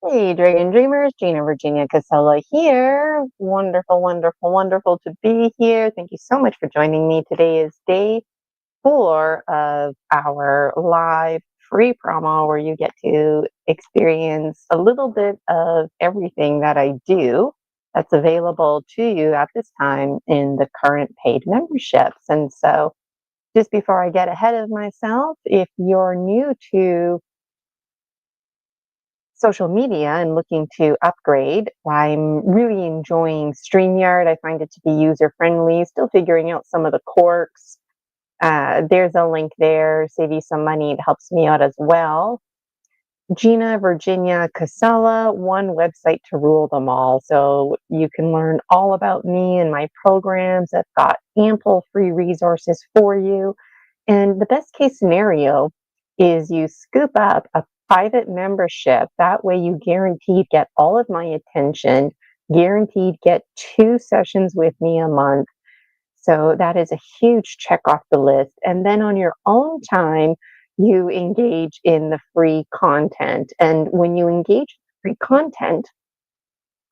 Hey, Dragon Dreamers, Gina Virginia Casella here. Wonderful, wonderful, wonderful to be here. Thank you so much for joining me. Today is day 4 of our live free promo where you get to experience a little bit of everything that I do that's available to you at this time in the current paid memberships. And so, just before I get ahead of myself, if you're new to social media and looking to upgrade, I'm really enjoying StreamYard. I find it to be user friendly, still figuring out some of the quirks. There's a link there, save you some money. It helps me out as well. Gina Virginia Casella, one website to rule them all. So you can learn all about me and my programs. I've got ample free resources for you. And the best case scenario is you scoop up a private membership. That way you guaranteed get all of my attention, guaranteed get 2 sessions with me a month. So that is a huge check off the list. And then on your own time, you engage in the free content. And when you engage in free content,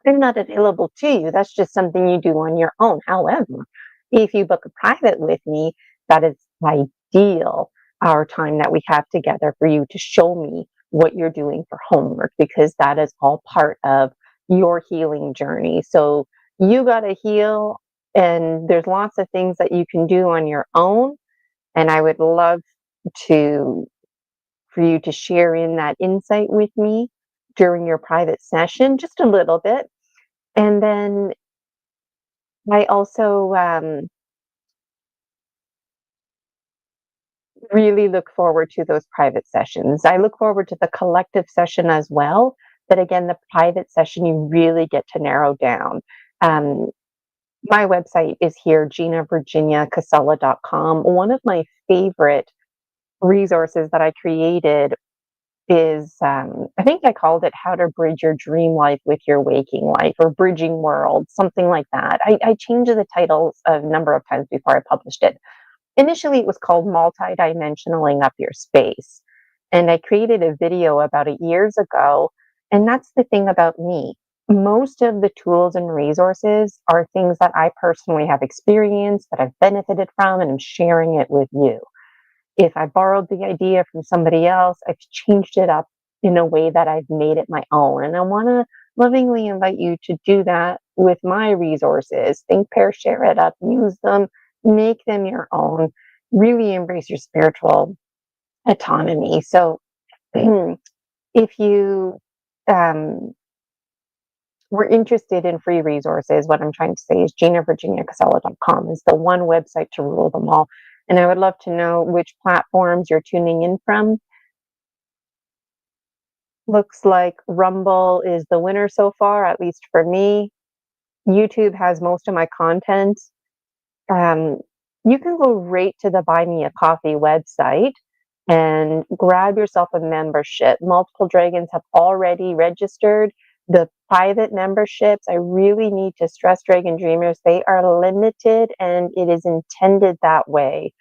they're not available to you. That's just something you do on your own. However, if you book a private with me, that is ideal, our time that we have together for you to show me what you're doing for homework, because that is all part of your healing journey. So you got to heal, and there's lots of things that you can do on your own. And I would love to for you to share in that insight with me during your private session, just a little bit. And then I also really look forward to those private sessions. I look forward to the collective session as well. But again, the private session, you really get to narrow down. Um, my website is here, ginavirginiacasella.com. One of my favorite resources that I created is, I think I called it How to Bridge Your Dream Life with Your Waking Life, or Bridging Worlds, something like that. I changed the titles a number of times before I published it. Initially, it was called Multidimensionaling Up Your Space. And I created a video about 8 years ago. And that's the thing about me. Most of the tools and resources are things that I personally have experienced, that I've benefited from, and I'm sharing it with you. If I borrowed the idea from somebody else, I've changed it up in a way that I've made it my own. And I want to lovingly invite you to do that with my resources. Think, pair, share it up, use them, make them your own, really embrace your spiritual autonomy. So if you were interested in free resources, what I'm trying to say is ginavirginiacasella.com is the one website to rule them all. And I would love to know which platforms you're tuning in from. Looks like Rumble is the winner so far, at least for me. YouTube has most of my content. Um, you can go right to the Buy Me a Coffee website and grab yourself a membership. Multiple Dragons have already registered. The private memberships, I really need to stress, Dragon Dreamers, they are limited, and it is intended that way.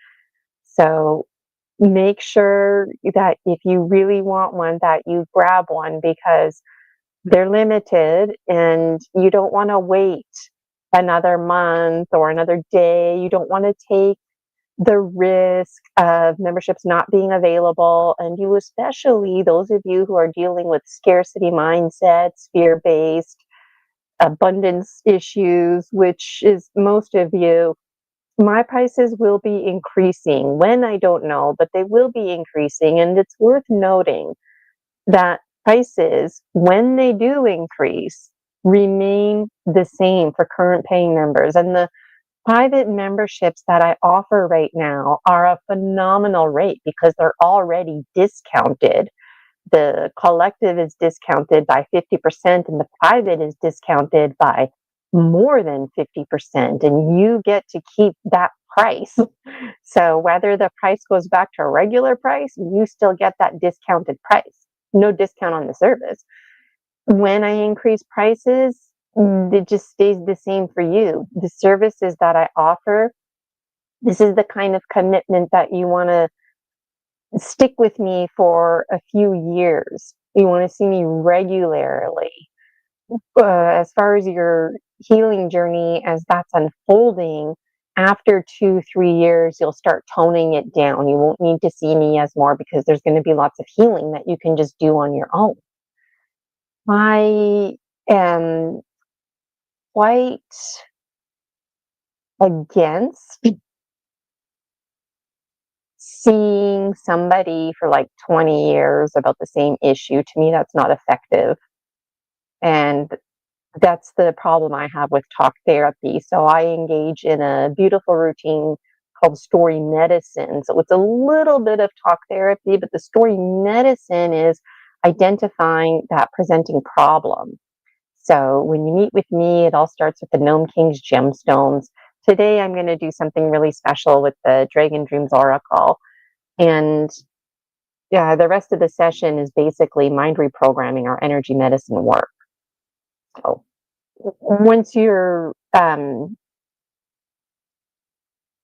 So make sure that if you really want one, that you grab one, because they're limited and you don't want to wait another month or another day. You don't want to take the risk of memberships not being available. And you, especially those of you who are dealing with scarcity mindsets, fear-based, abundance issues, which is most of you, my prices will be increasing. When, I don't know, but they will be increasing. And it's worth noting that prices, when they do increase, remain the same for current paying members. And the private memberships that I offer right now are a phenomenal rate because they're already discounted. The collective is discounted by 50%, and the private is discounted by more than 50%. And you get to keep that price. So whether the price goes back to a regular price, you still get that discounted price. No discount on the service. When I increase prices, it just stays the same for you. The services that I offer, this is the kind of commitment that you want to stick with me for a few years. You want to see me regularly. As far as your healing journey, as that's unfolding, after 2, 3 years, you'll start toning it down. You won't need to see me as more because there's going to be lots of healing that you can just do on your own. I am quite against seeing somebody for like 20 years about the same issue. To me, that's not effective. And that's the problem I have with talk therapy. So I engage in a beautiful routine called story medicine. So it's a little bit of talk therapy, but the story medicine is identifying that presenting problem. So when you meet with me, it all starts with the Gnome King's Gemstones. Today, I'm going to do something really special with the Dragon Dreams Oracle. And yeah, the rest of the session is basically mind reprogramming our energy medicine work. So once you're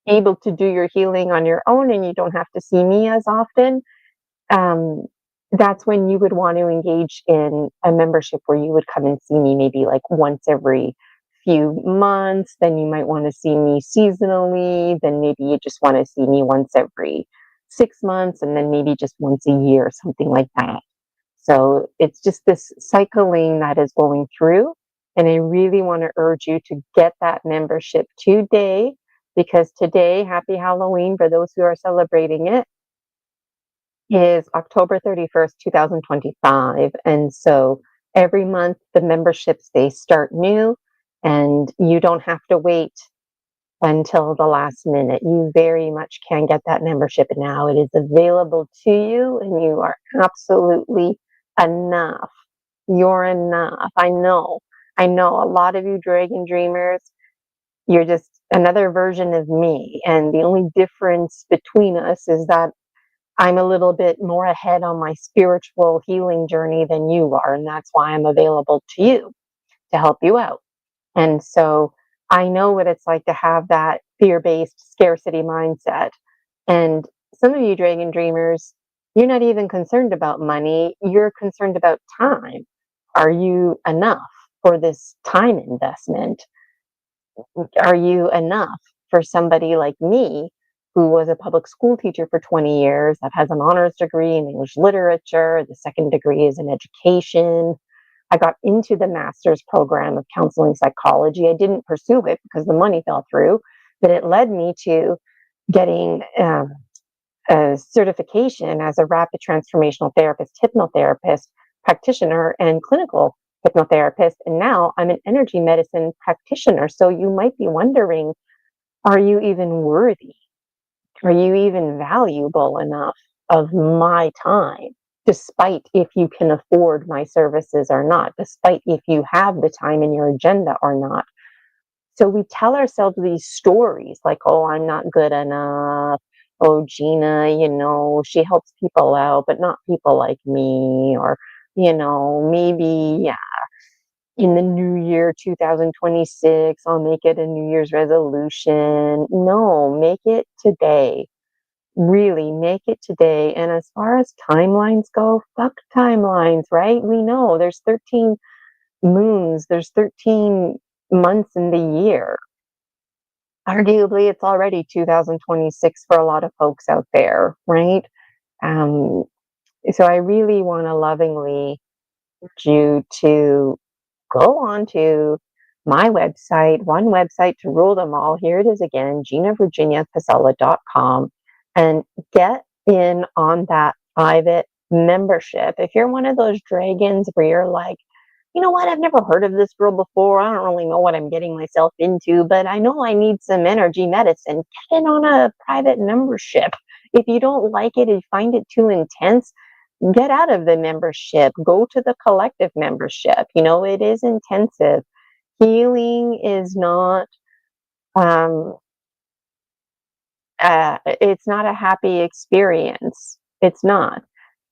able to do your healing on your own and you don't have to see me as often, um, that's when you would want to engage in a membership where you would come and see me maybe like once every few months. Then you might want to see me seasonally. Then maybe you just want to see me once every 6 months, and then maybe just once a year, something like that. So it's just this cycling that is going through. And I really want to urge you to get that membership today, because today, happy Halloween for those who are celebrating it, is October 31st, 2025. And so every month the memberships, they start new, and you don't have to wait until the last minute. You very much can get that membership now. It is available to you, and you are absolutely enough. You're enough. I know. I know a lot of you dragon dreamers, you're just another version of me. And the only difference between us is that I'm a little bit more ahead on my spiritual healing journey than you are. And that's why I'm available to you to help you out. And so I know what it's like to have that fear-based scarcity mindset. And some of you dragon dreamers, you're not even concerned about money. You're concerned about time. Are you enough for this time investment? Are you enough for somebody like me, who was a public school teacher for 20 years, that has an honors degree in English literature? The second degree is in education. I got into the master's program of counseling psychology. I didn't pursue it because the money fell through, but it led me to getting a certification as a rapid transformational therapist, hypnotherapist, practitioner, and clinical hypnotherapist. And now I'm an energy medicine practitioner. So you might be wondering, are you even worthy? Are you even valuable enough of my time? Despite if you can afford my services or not, despite if you have the time in your agenda or not. So we tell ourselves these stories like, oh, I'm not good enough. Oh, Gina, she helps people out, but not people like me. Or, maybe, yeah, in the new year 2026, I'll make it a New Year's resolution. No, make it today. Really make it today. And as far as timelines go, fuck timelines, right? We know there's 13 moons, there's 13 months in the year. Arguably, it's already 2026 for a lot of folks out there, right? Um, so I really want to lovingly urge you to go on to my website, one website to rule them all. Here it is again, GinaVirginiaPasella.com, and get in on that private membership. If you're one of those dragons where you're like, you know what, I've never heard of this girl before. I don't really know what I'm getting myself into, but I know I need some energy medicine. Get in on a private membership. If you don't like it and find it too intense, get out of the membership. Go to the collective membership. It is intensive. Healing is not, it's not a happy experience. It's not.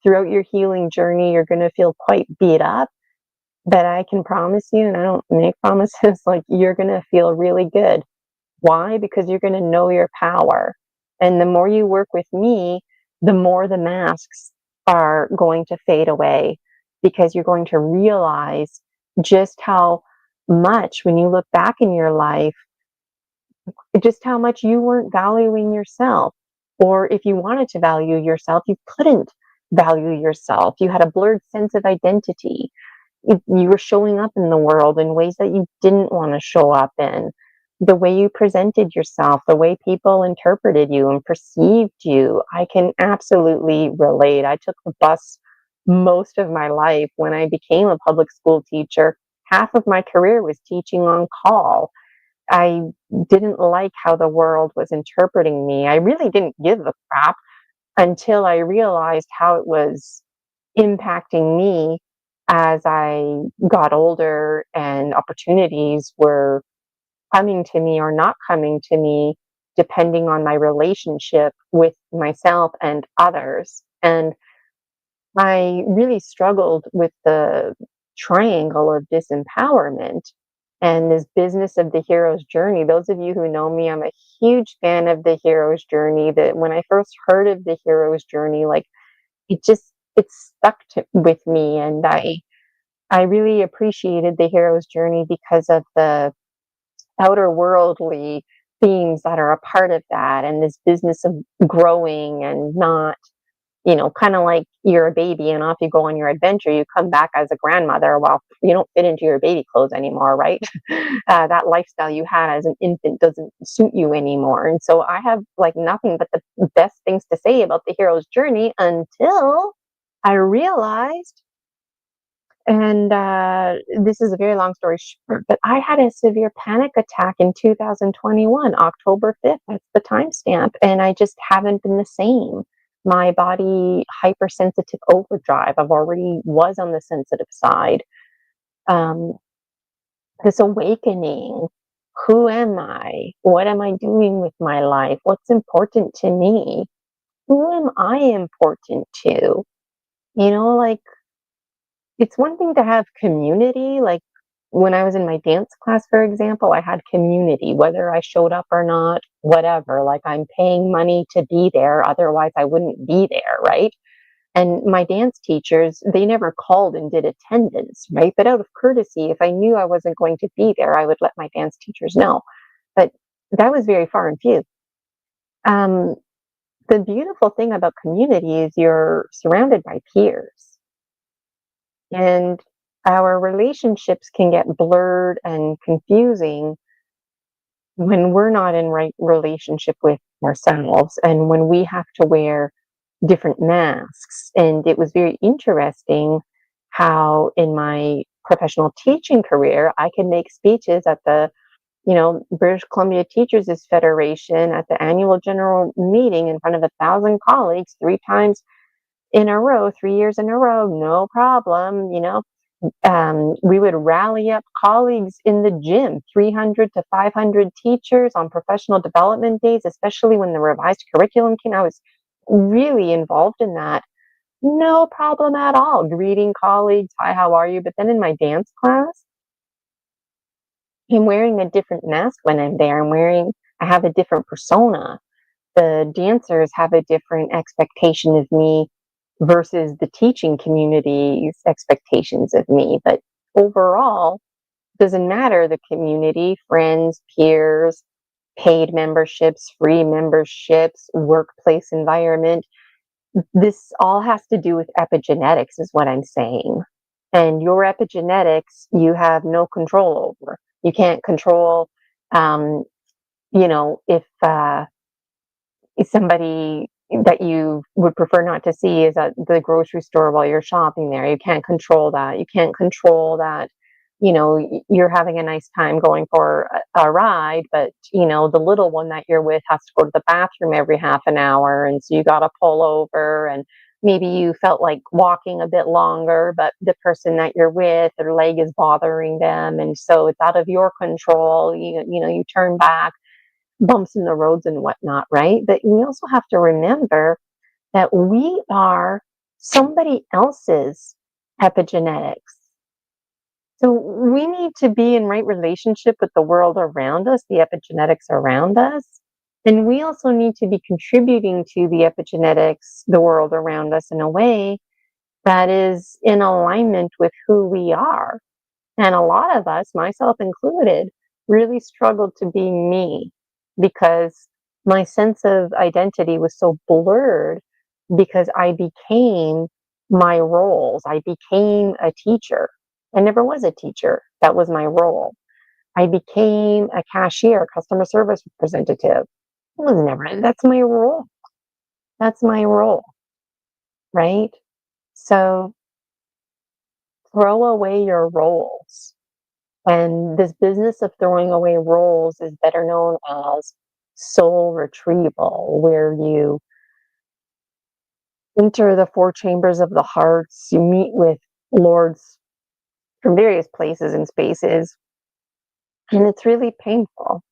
Throughout your healing journey, you're going to feel quite beat up. But I can promise you, and I don't make promises, like you're going to feel really good. Why? Because you're going to know your power. And the more you work with me, the more the masks are going to fade away, because you're going to realize just how much, when you look back in your life, just how much you weren't valuing yourself. Or if you wanted to value yourself, you couldn't value yourself. You had a blurred sense of identity. You were showing up in the world in ways that you didn't want to show up in. The way you presented yourself, the way people interpreted you and perceived you. I can absolutely relate. I took the bus most of my life. When I became a public school teacher, half of my career was teaching on call. I didn't like how the world was interpreting me. I really didn't give a crap until I realized how it was impacting me as I got older and opportunities were coming to me or not coming to me, depending on my relationship with myself and others. And I really struggled with the triangle of disempowerment and this business of the hero's journey. Those of you who know me, I'm a huge fan of the hero's journey. That when I first heard of the hero's journey, like it stuck with me, and I really appreciated the hero's journey because of the outer worldly themes that are a part of that, and this business of growing and not, kind of like you're a baby and off you go on your adventure. You come back as a grandmother. Well, you don't fit into your baby clothes anymore, right? That lifestyle you had as an infant doesn't suit you anymore. And so I have like nothing but the best things to say about the hero's journey until I realized, and this is a very long story short, but I had a severe panic attack in 2021, October 5th. That's the timestamp. And I just haven't been the same. My body hypersensitive overdrive. I've already was on the sensitive side. Um, this awakening. Who am I? What am I doing with my life? What's important to me? Who am I important to? Like, it's one thing to have community. Like when I was in my dance class, for example, I had community, whether I showed up or not, whatever. Like I'm paying money to be there. Otherwise, I wouldn't be there, right? And my dance teachers, they never called and did attendance, right? But out of courtesy, if I knew I wasn't going to be there, I would let my dance teachers know. But that was very far and few. Um, the beautiful thing about community is you're surrounded by peers. And our relationships can get blurred and confusing when we're not in right relationship with ourselves and when we have to wear different masks. And it was very interesting how in my professional teaching career, I can make speeches at the British Columbia Teachers Federation at the annual general meeting in front of 1,000 colleagues 3 times in a row, 3 years in a row, no problem. We would rally up colleagues in the gym, 300 to 500 teachers on professional development days, especially when the revised curriculum came. I was really involved in that. No problem at all. Greeting colleagues, hi, how are you? But then in my dance class, I'm wearing a different mask when I'm there. I have a different persona. The dancers have a different expectation of me versus the teaching community's expectations of me. But overall, doesn't matter the community, friends, peers, paid memberships, free memberships, workplace environment. This all has to do with epigenetics, is what I'm saying. And your epigenetics, you have no control over. You can't control, um, if somebody that you would prefer not to see is at the grocery store while you're shopping there. You can't control that. You can't control that, you're having a nice time going for a ride, but, the little one that you're with has to go to the bathroom every half an hour. And so you got to pull over, and maybe you felt like walking a bit longer, but the person that you're with, their leg is bothering them. And so it's out of your control. You turn back, bumps in the roads and whatnot, right? But we also have to remember that we are somebody else's epigenetics. So we need to be in right relationship with the world around us, the epigenetics around us, And we also need to be contributing to the epigenetics, the world around us, in a way that is in alignment with who we are. And a lot of us, myself included, really struggled to be me because my sense of identity was so blurred because I became my roles. I became a teacher. I never was a teacher. That was my role. I became a cashier, customer service representative. It was never, that's my role. That's my role, right? So throw away your roles. And this business of throwing away roles is better known as soul retrieval, where you enter the four chambers of the hearts, you meet with lords from various places and spaces, and it's really painful.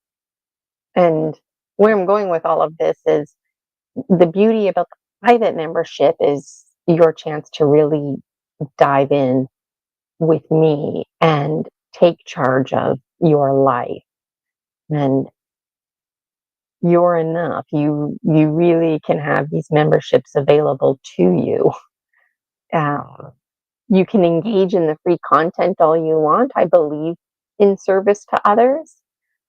And where I'm going with all of this is the beauty about the private membership is your chance to really dive in with me and take charge of your life. And you're enough. You really can have these memberships available to you. Uh, you can engage in the free content all you want. I believe in service to others,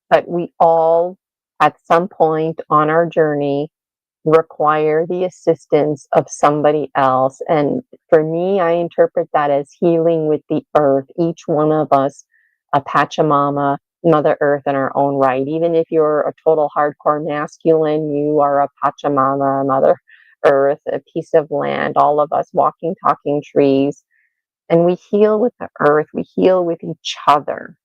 but we all, at some point on our journey, require the assistance of somebody else. And for me, I interpret that as healing with the earth, each one of us, a Pachamama, Mother Earth in our own right. Even if you're a total hardcore masculine, you are a Pachamama, Mother Earth, a piece of land, all of us walking, talking trees. And we heal with the earth, we heal with each other.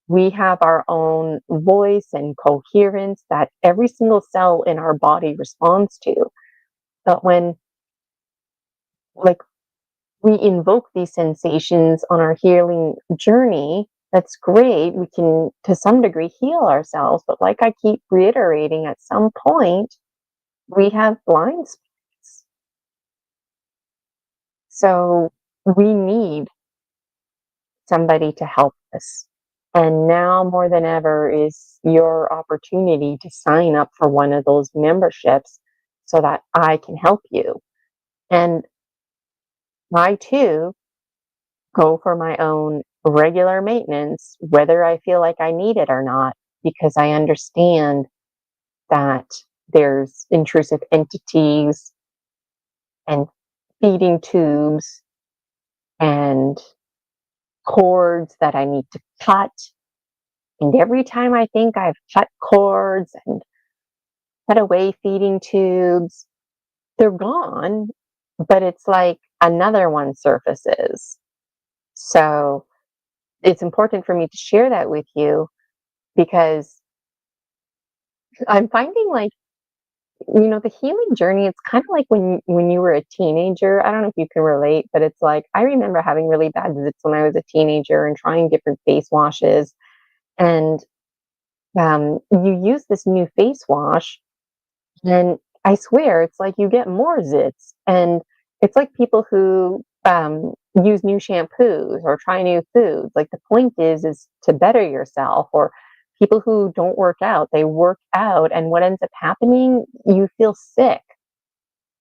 We have our own voice and coherence that every single cell in our body responds to. But when, like, we invoke these sensations on our healing journey, that's great. We can, to some degree, heal ourselves. But like I keep reiterating, at some point, we have blind spots. So we need somebody to help us. And now more than ever is your opportunity to sign up for one of those memberships so that I can help you. And I too go for my own regular maintenance, whether I feel like I need it or not, because I understand that there's intrusive entities and feeding tubes and cords that I need to cut. And every time I think I've cut cords and cut away feeding tubes, they're gone, but it's like another one surfaces. So it's important for me to share that with you because I'm finding, like, the healing journey, it's kind of like when you were a teenager. I don't know if you can relate, but it's like I remember having really bad zits when I was a teenager and trying different face washes. And you use this new face wash, and I swear it's like you get more zits. And it's like people who use new shampoos or try new foods. Like the point is to better yourself. Or people who don't work out, they work out, and what ends up happening, you feel sick.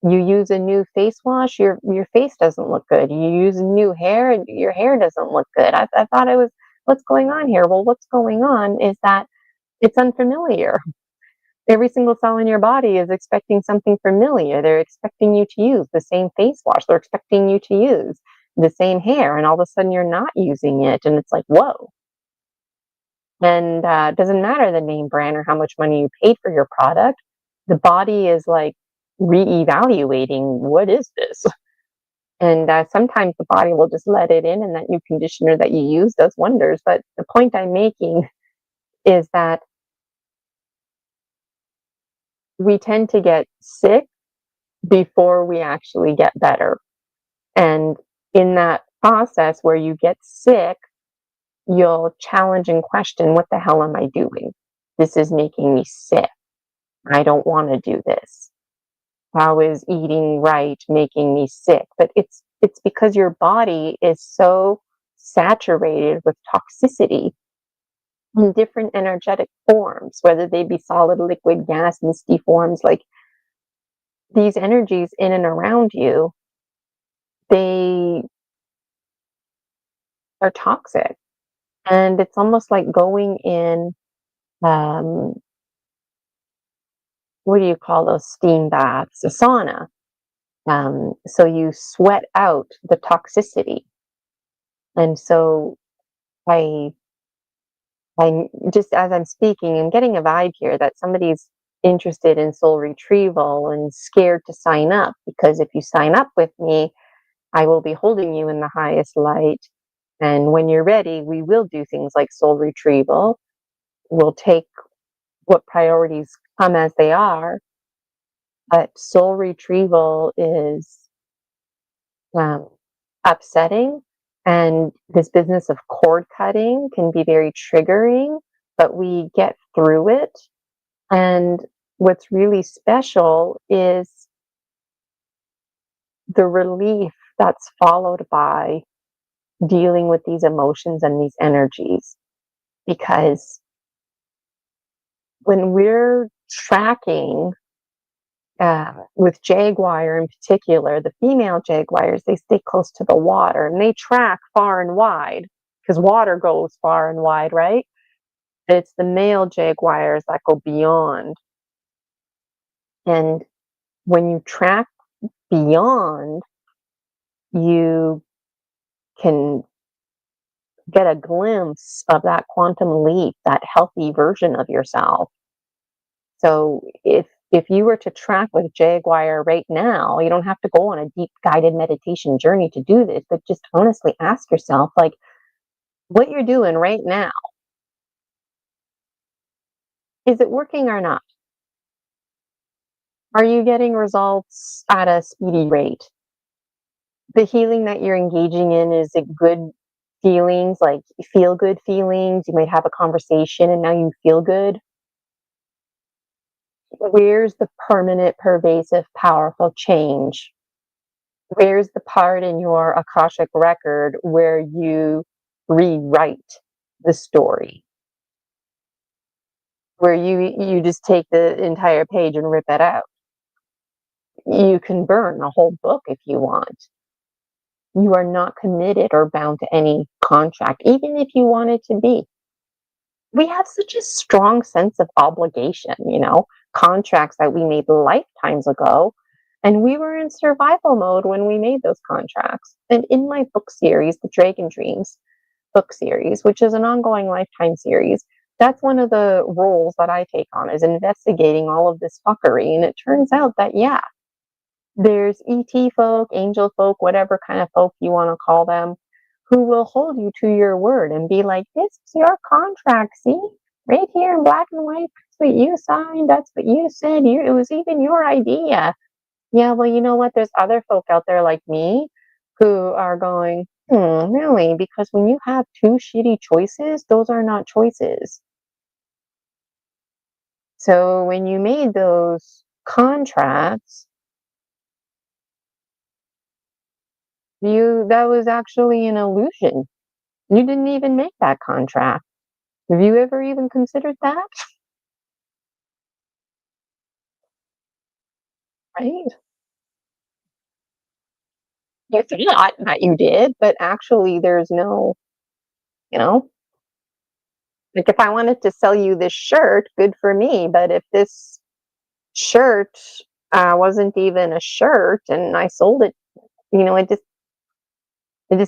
You use a new face wash, your face doesn't look good. You use new hair, and your hair doesn't look good. I thought it was, what's going on here? Well, what's going on is that it's unfamiliar. Every single cell in your body is expecting something familiar. They're expecting you to use the same face wash. They're expecting you to use the same hair, and all of a sudden you're not using it, and it's like, whoa. And it doesn't matter the name brand or how much money you paid for your product. The body is like reevaluating, what is this? And sometimes the body will just let it in, and that new conditioner that you use does wonders. But the point I'm making is that we tend to get sick before we actually get better. And in that process where you get sick, you'll challenge and question, what the hell am I doing? This is making me sick. I don't want to do this. How is eating right making me sick? But it's because your body is so saturated with toxicity in different energetic forms, whether they be solid, liquid, gas, misty forms, like these energies in and around you, they are toxic. And it's almost like going in, um, what do you call those steam baths? A sauna. So you sweat out the toxicity. And so I, I just as I'm speaking, I'm getting a vibe here that somebody's interested in soul retrieval and scared to sign up, because if you sign up with me, I will be holding you in the highest light. And when you're ready, we will do things like soul retrieval. We'll take what priorities come as they are, but soul retrieval is um, upsetting. And this business of cord cutting can be very triggering, but we get through it. And what's really special is the relief that's followed by dealing with these emotions and these energies. Because when we're tracking, with jaguar in particular, the female jaguars, they stay close to the water and they track far and wide because water goes far and wide, right? It's the male jaguars that go beyond. And when you track beyond, you can get a glimpse of that quantum leap, that healthy version of yourself. So if you were to track with Jaguar right now, you don't have to go on a deep guided meditation journey to do this, but just honestly ask yourself, like, what you're doing right now, is it working or not? Are you getting results at a speedy rate? The healing that you're engaging in, is it good feelings, like feel good feelings? You might have a conversation and now you feel good. Where's the permanent, pervasive, powerful change? Where's the part in your Akashic record where you rewrite the story? Where you just take the entire page and rip it out. You can burn a whole book if you want. You are not committed or bound to any contract, even if you want it to be. We have such a strong sense of obligation, contracts that we made lifetimes ago. And we were in survival mode when we made those contracts. And in my book series, the Dragon Dreams book series, which is an ongoing lifetime series, that's one of the roles that I take on, is investigating all of this fuckery. And it turns out that, yeah, there's ET folk, angel folk, whatever kind of folk you want to call them, who will hold you to your word and be like, this is your contract, see? Right here in black and white, that's what you signed, that's what you said, it was even your idea. Yeah, well, you know what? There's other folk out there like me who are going, really? Because when you have two shitty choices, those are not choices. So when you made those contracts, that was actually an illusion. You didn't even make that contract. Have you ever even considered that? Right? You thought that you did, but actually there's no, you know, like if I wanted to sell you this shirt, good for me. But if this shirt wasn't even a shirt and I sold it,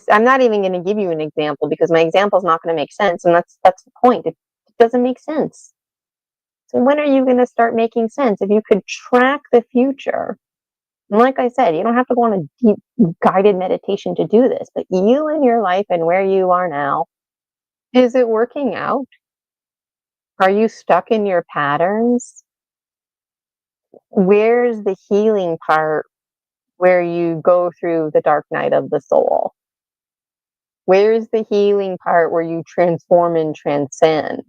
I'm not even going to give you an example because my example is not going to make sense. And that's the point. It doesn't make sense. So when are you going to start making sense? If you could track the future, and like I said, you don't have to go on a deep guided meditation to do this, but you and your life and where you are now, is it working out? Are you stuck in your patterns? Where's the healing part where you go through the dark night of the soul? Where's the healing part where you transform and transcend?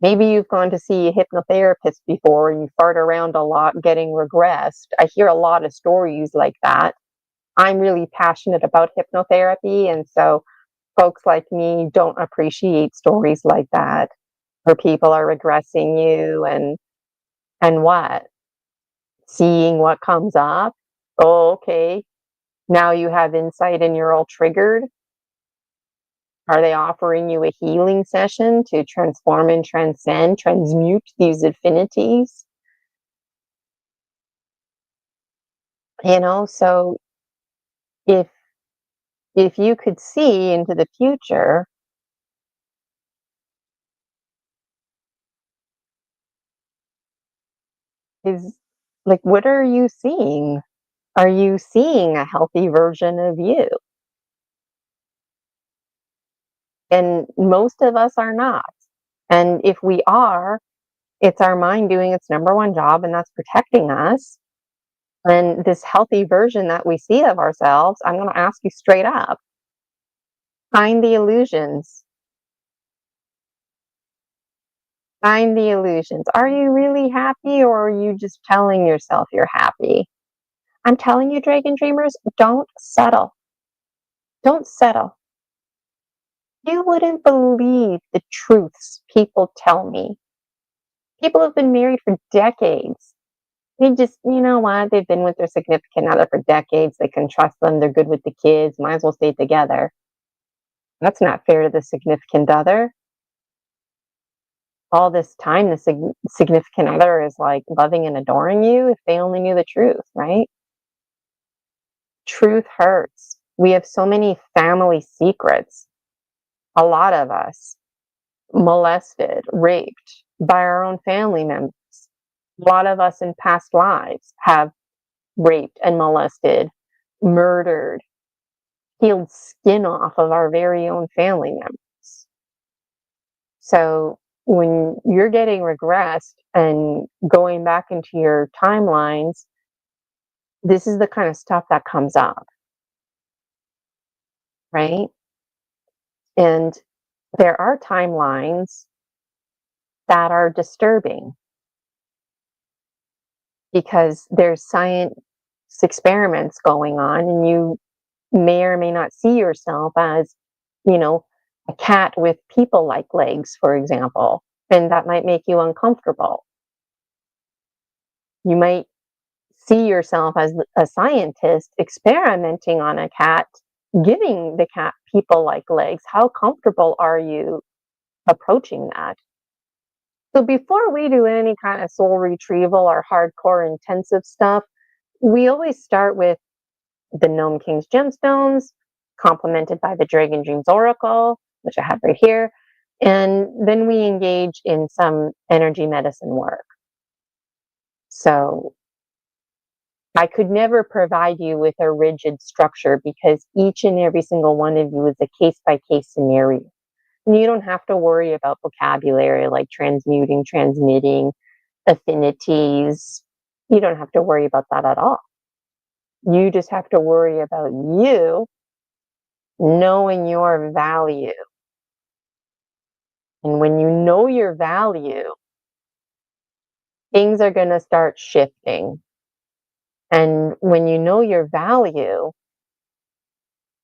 Maybe you've gone to see a hypnotherapist before and you fart around a lot getting regressed. I hear a lot of stories like that. I'm really passionate about hypnotherapy, and so folks like me don't appreciate stories like that, where people are regressing you and what? Seeing what comes up. Oh, okay. Now you have insight and you're all triggered. Are they offering you a healing session to transform and transcend, transmute these affinities? So if if you could see into the future, is like, what are you seeing? Are you seeing a healthy version of you? And most of us are not. And if we are, it's our mind doing its number one job, and that's protecting us. And this healthy version that we see of ourselves, I'm going to ask you straight up, find the illusions. Find the illusions. Are you really happy, or are you just telling yourself you're happy? I'm telling you, Dragon Dreamers, don't settle. Don't settle. You wouldn't believe the truths people tell me. People have been married for decades. They just, you know what? They've been with their significant other for decades. They can trust them. They're good with the kids. Might as well stay together. That's not fair to the significant other. All this time, the significant other is like loving and adoring you. If they only knew the truth, right? Truth hurts. We have so many family secrets. A lot of us molested, raped by our own family members. A lot of us in past lives have raped and molested, murdered, peeled skin off of our very own family members. So when you're getting regressed and going back into your timelines, this is the kind of stuff that comes up, right? And there are timelines that are disturbing because there's science experiments going on, and you may or may not see yourself as, you know, a cat with people like legs, for example, and that might make you uncomfortable. You might see yourself as a scientist experimenting on a cat, giving the cat people like legs. How comfortable are you approaching that? So before we do any kind of soul retrieval or hardcore intensive stuff, we always start with the Gnome King's Gemstones, complemented by the Dragon Dreams Oracle, which I have right here. And then we engage in some energy medicine work. So I could never provide you with a rigid structure because each and every single one of you is a case by case scenario. And you don't have to worry about vocabulary like transmuting, transmitting, affinities. You don't have to worry about that at all. You just have to worry about you knowing your value. And when you know your value, things are going to start shifting. And when you know your value,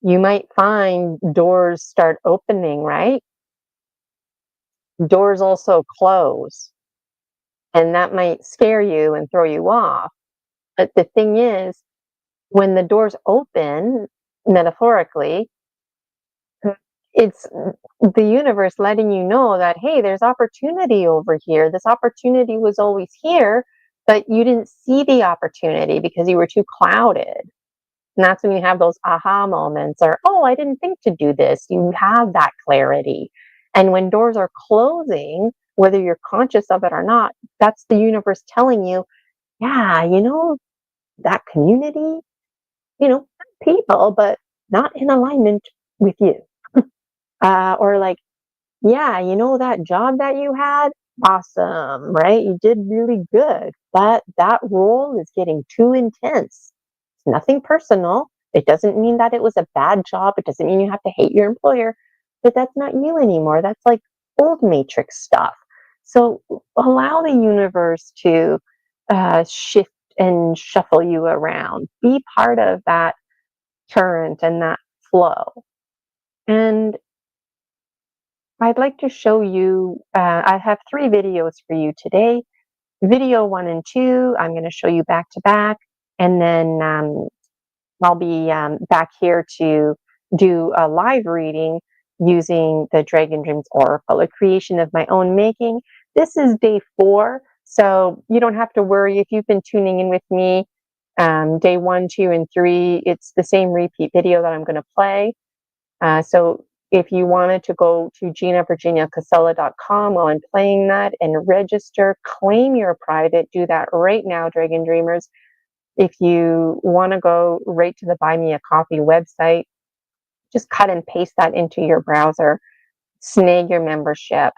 you might find doors start opening, right? Doors also close. And that might scare you and throw you off. But the thing is, when the doors open, metaphorically, it's the universe letting you know that, hey, there's opportunity over here. This opportunity was always here, but you didn't see the opportunity because you were too clouded. And that's when you have those aha moments, or, oh, I didn't think to do this. You have that clarity. And when doors are closing, whether you're conscious of it or not, that's the universe telling you, yeah, that community, people, but not in alignment with you. Or like, yeah, that job that you had, awesome, right? You did really good. But that role is getting too intense. It's nothing personal. It doesn't mean that it was a bad job. It doesn't mean you have to hate your employer, but that's not you anymore. That's like old matrix stuff. So allow the universe to shift and shuffle you around. Be part of that current and that flow. And I'd like to show you, I have 3 videos for you today. Video 1 and 2, I'm going to show you back to back, and then I'll be back here to do a live reading using the Dragon Dreams Oracle, a creation of my own making. This is day 4, so you don't have to worry if you've been tuning in with me. Day 1, 2, and 3, it's the same repeat video that I'm going to play. So if you wanted to go to ginavirginiacasella.com while I'm playing that and register, claim your private, do that right now, Dragon Dreamers. If you want to go right to the Buy Me a Coffee website, just cut and paste that into your browser, snag your membership.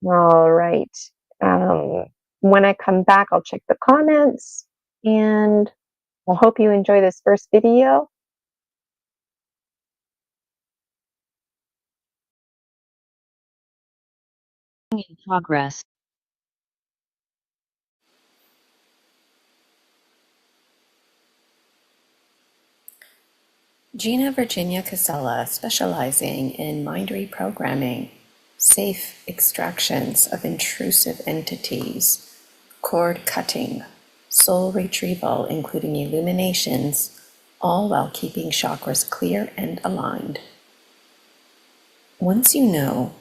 All right. When I come back, I'll check the comments, and I hope you enjoy this first video. In progress. Gina Virginia Casella, specializing in mind reprogramming, safe extractions of intrusive entities, cord cutting, soul retrieval, including illuminations, all while keeping chakras clear and aligned. Once you know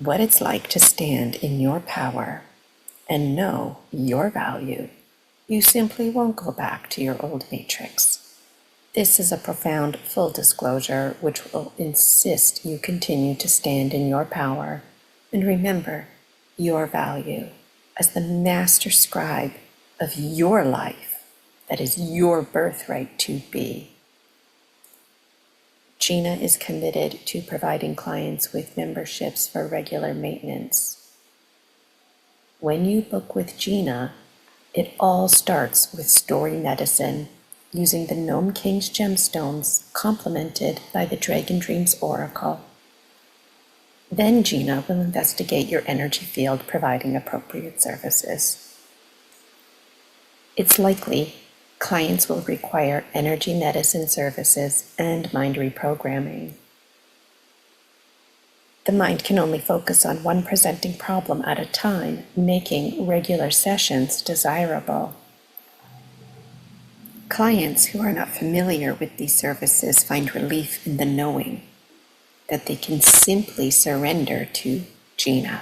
what it's like to stand in your power and know your value, you simply won't go back to your old matrix. This is a profound full disclosure which will insist you continue to stand in your power and remember your value as the master scribe of your life that is your birthright to be. Gina is committed to providing clients with memberships for regular maintenance. When you book with Gina, it all starts with story medicine using the Gnome King's gemstones complemented by the Dragon Dreams Oracle. Then Gina will investigate your energy field, providing appropriate services. It's likely clients will require energy medicine services and mind reprogramming. The mind can only focus on one presenting problem at a time, making regular sessions desirable. Clients who are not familiar with these services find relief in the knowing that they can simply surrender to Gina.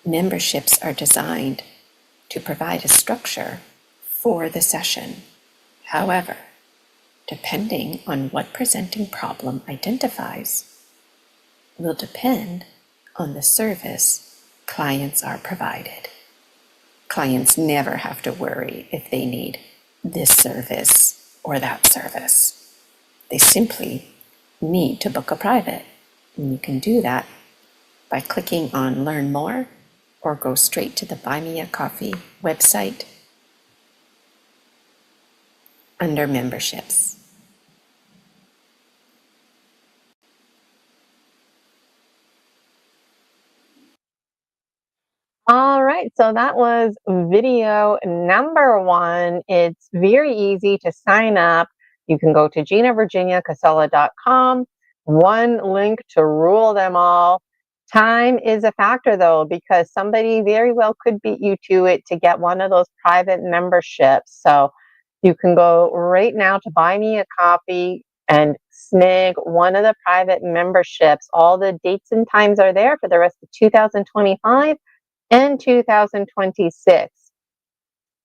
Memberships are designed to provide a structure for the session. However, depending on what presenting problem identifies, will depend on the service clients are provided. Clients never have to worry if they need this service or that service. They simply need to book a private. And you can do that by clicking on Learn More or go straight to the Buy Me a Coffee website under Memberships. All right, so that was video number 1. It's very easy to sign up. You can go to ginavirginiacasella.com. One link to rule them all. Time is a factor, though, because somebody very well could beat you to it to get one of those private memberships. So you can go right now to Buy Me a Coffee and snag one of the private memberships. All the dates and times are there for the rest of 2025 and 2026.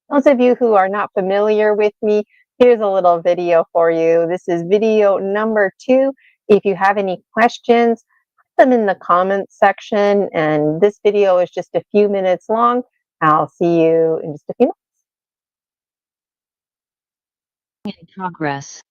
Those of you who are not familiar with me, here's a little video for you. This is video number 2. If you have any questions, put them in the comments section. And this video is just a few minutes long. I'll see you in just a few minutes. In progress.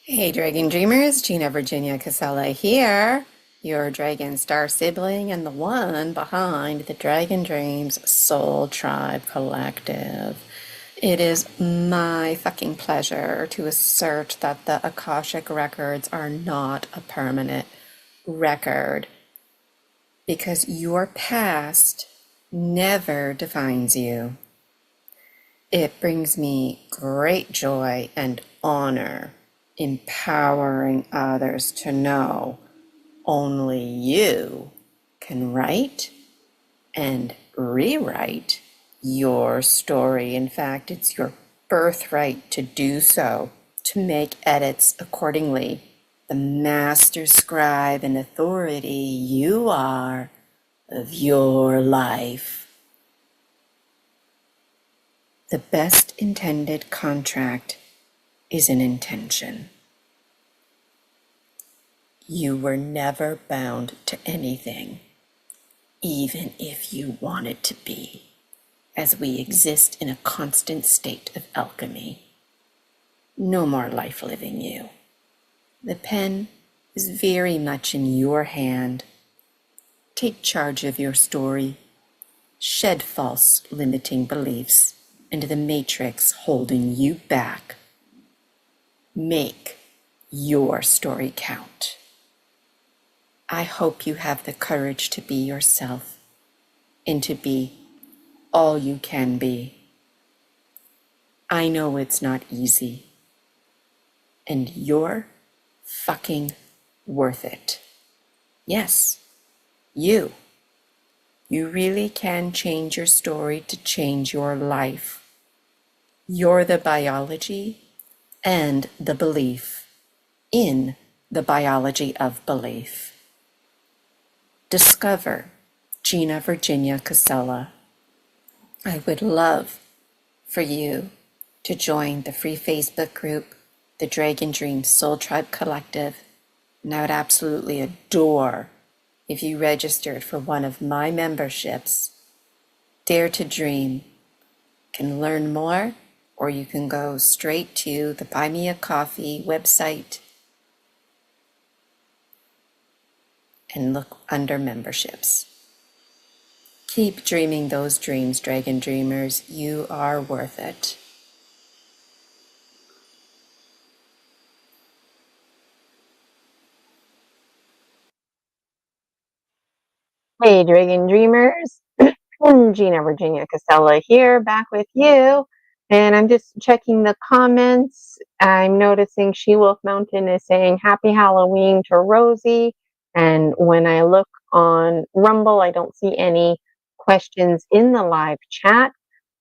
Hey, Dragon Dreamers, Gina Virginia Casella here, your Dragon Star sibling and the one behind the Dragon Dreams Soul Tribe Collective. It is my fucking pleasure to assert that the Akashic records are not a permanent record because your past never defines you. It brings me great joy and honor empowering others to know only you can write and rewrite your story. In fact, it's your birthright to do so, to make edits accordingly. The master scribe and authority you are of your life. The best intended contract is an intention. You were never bound to anything, even if you wanted to be, as we exist in a constant state of alchemy. No more life living you. The pen is very much in your hand. Take charge of your story. Shed false limiting beliefs into the matrix holding you back. Make your story count. I hope you have the courage to be yourself and to be all you can be. I know it's not easy, and you're fucking worth it. Yes, you. You really can change your story to change your life. You're the biology and the belief in the biology of belief. Discover Gina Virginia Casella. I would love for you to join the free Facebook group, the Dragon Dream Soul Tribe Collective, and I would absolutely adore if you registered for one of my memberships. Dare to Dream. You can learn more, or you can go straight to the Buy Me a Coffee website and look under memberships. Keep dreaming those dreams, Dragon Dreamers. You are worth it. Hey, Dragon Dreamers. Gina Virginia Casella here, back with you. And I'm just checking the comments. I'm noticing She Wolf Mountain is saying Happy Halloween to Rosie. And when I look on Rumble, I don't see any questions in the live chat.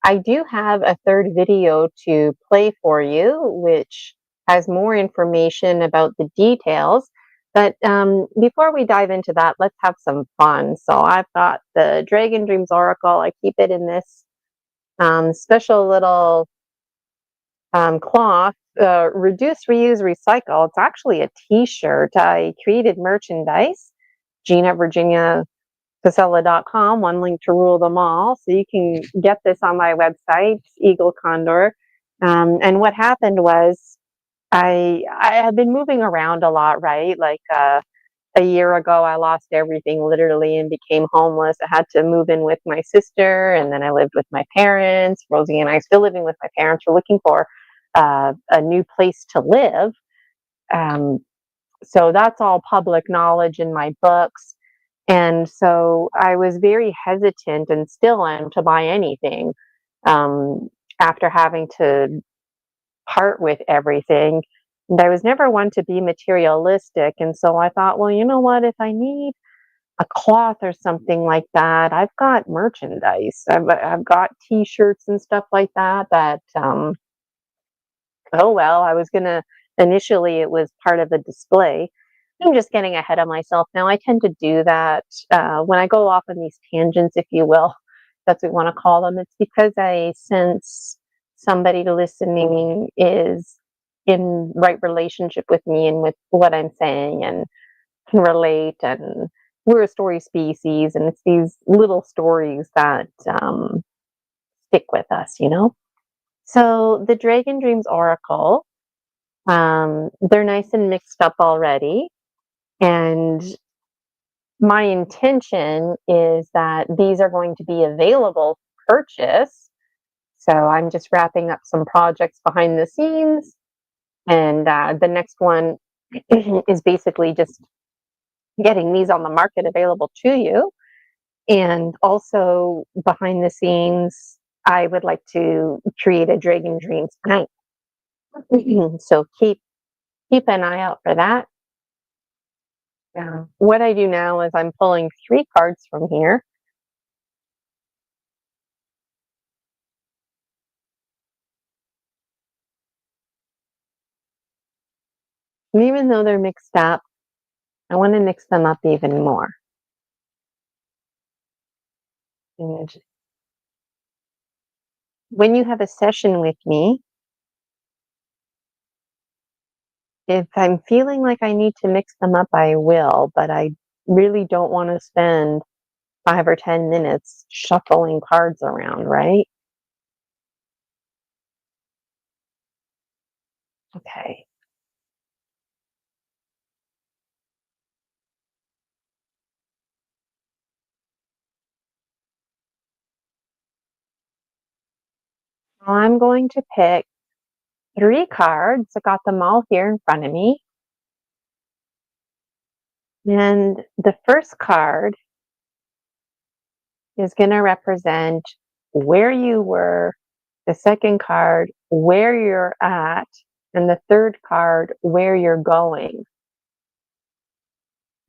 I do have a third video to play for you, which has more information about the details. But before we dive into that, let's have some fun. So I've got the Dragon Dreams Oracle. I keep it in this special little cloth, reduce, reuse, recycle. It's actually a t-shirt. I created merchandise, Gina Virginia Casella.com, one link to rule them all. So you can get this on my website, Eagle Condor. And what happened was I have been moving around a lot, right? Like a year ago, I lost everything literally and became homeless. I had to move in with my sister, and then I lived with my parents. Rosie and I are still living with my parents. We're looking for a new place to live. Um, so that's all public knowledge in my books. And so I was very hesitant and still am to buy anything um, after having to part with everything. And I was never one to be materialistic. And so I thought, well, you know what? If I need a cloth or something like that, I've got merchandise. I've got T-shirts and stuff like that. Oh well, I was gonna initially it was part of the display. I'm just getting ahead of myself now. I tend to do that when I go off on these tangents, if you will. That's what we want to call them. It's because I sense somebody listening is in right relationship with me and with what I'm saying and can relate. And we're a story species, and it's these little stories that stick with us, you know? So the Dragon Dreams Oracle, they're nice and mixed up already. And my intention is that these are going to be available for purchase. So I'm just wrapping up some projects behind the scenes. And the next one is basically just getting these on the market available to you. And also behind the scenes, I would like to create a Dragon Dreams tonight. So keep an eye out for that. What I do now is I'm pulling 3 cards from here. And even though they're mixed up, I want to mix them up even more. And when you have a session with me, if I'm feeling like I need to mix them up, I will, but I really don't want to spend 5 or 10 minutes shuffling cards around, right? Okay. I'm going to pick 3 cards. I got them all here in front of me. And the first card is going to represent where you were, the second card, where you're at, and the third card, where you're going.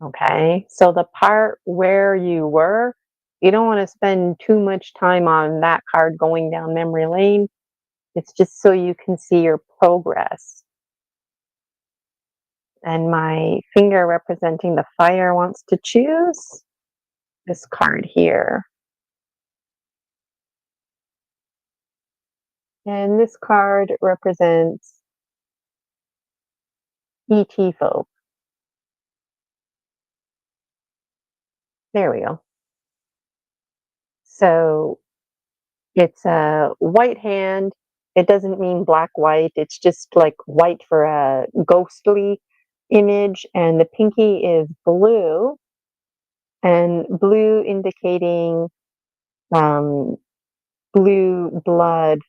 Okay, so the part where you were, you don't want to spend too much time on that card going down memory lane. It's just so you can see your progress. And my finger representing the fire wants to choose this card here. And this card represents ET folk. There we go. So it's a white hand. It doesn't mean black white. It's just like white for a ghostly image. And the pinky is blue. And blue indicating blue blood.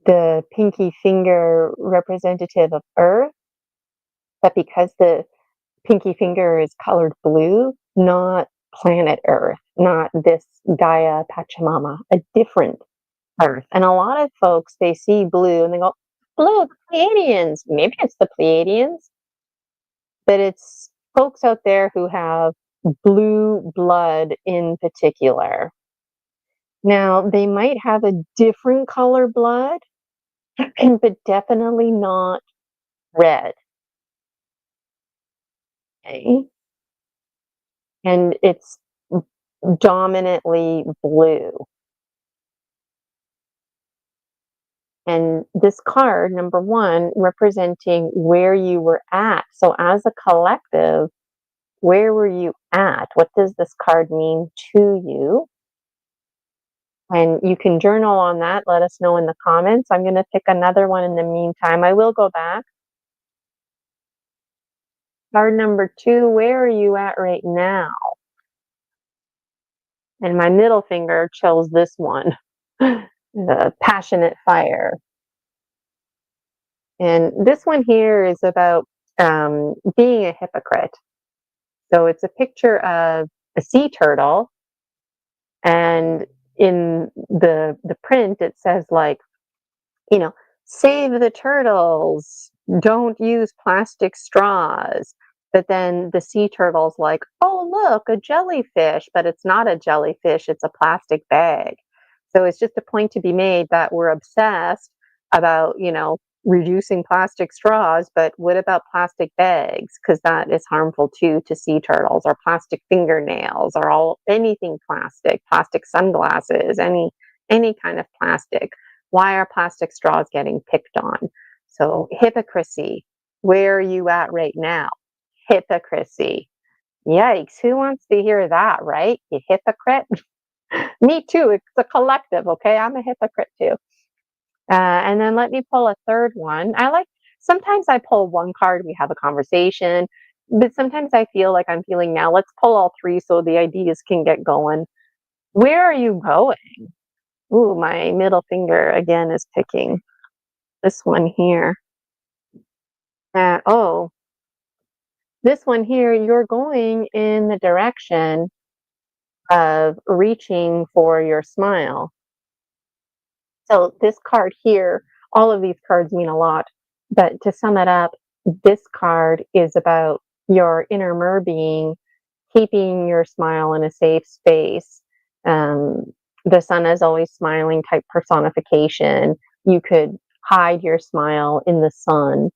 The pinky finger representative of earth. But because the pinky finger is colored blue, not planet Earth, not this Gaia Pachamama, a different Earth. And a lot of folks, they see blue and they go, blue, the Pleiadians. Maybe it's the Pleiadians, but it's folks out there who have blue blood in particular. Now, they might have a different color blood, but definitely not red. Okay? And it's dominantly blue. And this card, number 1, representing where you were at. So as a collective, where were you at? What does this card mean to you? And you can journal on that. Let us know in the comments. I'm going to pick another one in the meantime. I will go back. Card number 2, where are you at right now? And my middle finger chose this one, the passionate fire. And this one here is about being a hypocrite. So it's a picture of a sea turtle, and in the print it says, like, you know, save the turtles, don't use plastic straws. But then the sea turtle's like, oh, look, a jellyfish, but it's not a jellyfish, it's a plastic bag. So it's just a point to be made that we're obsessed about, reducing plastic straws, but what about plastic bags? Because that is harmful too to sea turtles, or plastic fingernails, or anything plastic sunglasses, any kind of plastic. Why are plastic straws getting picked on? So hypocrisy. Where are you at right now? Hypocrisy. Yikes, who wants to hear that, right? You hypocrite. Me too. It's a collective, okay? I'm a hypocrite too. And then let me pull a third one. Sometimes I pull one card, we have a conversation, but sometimes I feel like I'm feeling now, let's pull all 3 so the ideas can get going. Where are you going? Ooh, my middle finger again is picking this one here. This one here, you're going in the direction of reaching for your smile. So this card here, all of these cards mean a lot, but to sum it up, this card is about your inner mer being keeping your smile in a safe space. Um, the sun is always smiling type personification. You could hide your smile in the sun.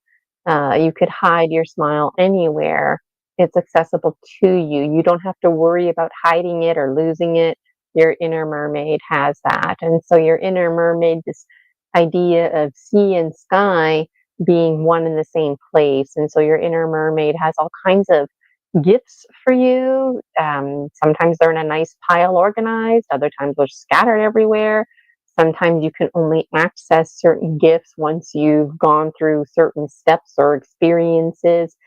You could hide your smile anywhere. It's accessible to you. You don't have to worry about hiding it or losing it. Your inner mermaid has that. And so your inner mermaid, this idea of sea and sky being one in the same place. And so your inner mermaid has all kinds of gifts for you. Sometimes they're in a nice pile organized, other times they're scattered everywhere. Sometimes you can only access certain gifts once you've gone through certain steps or experiences.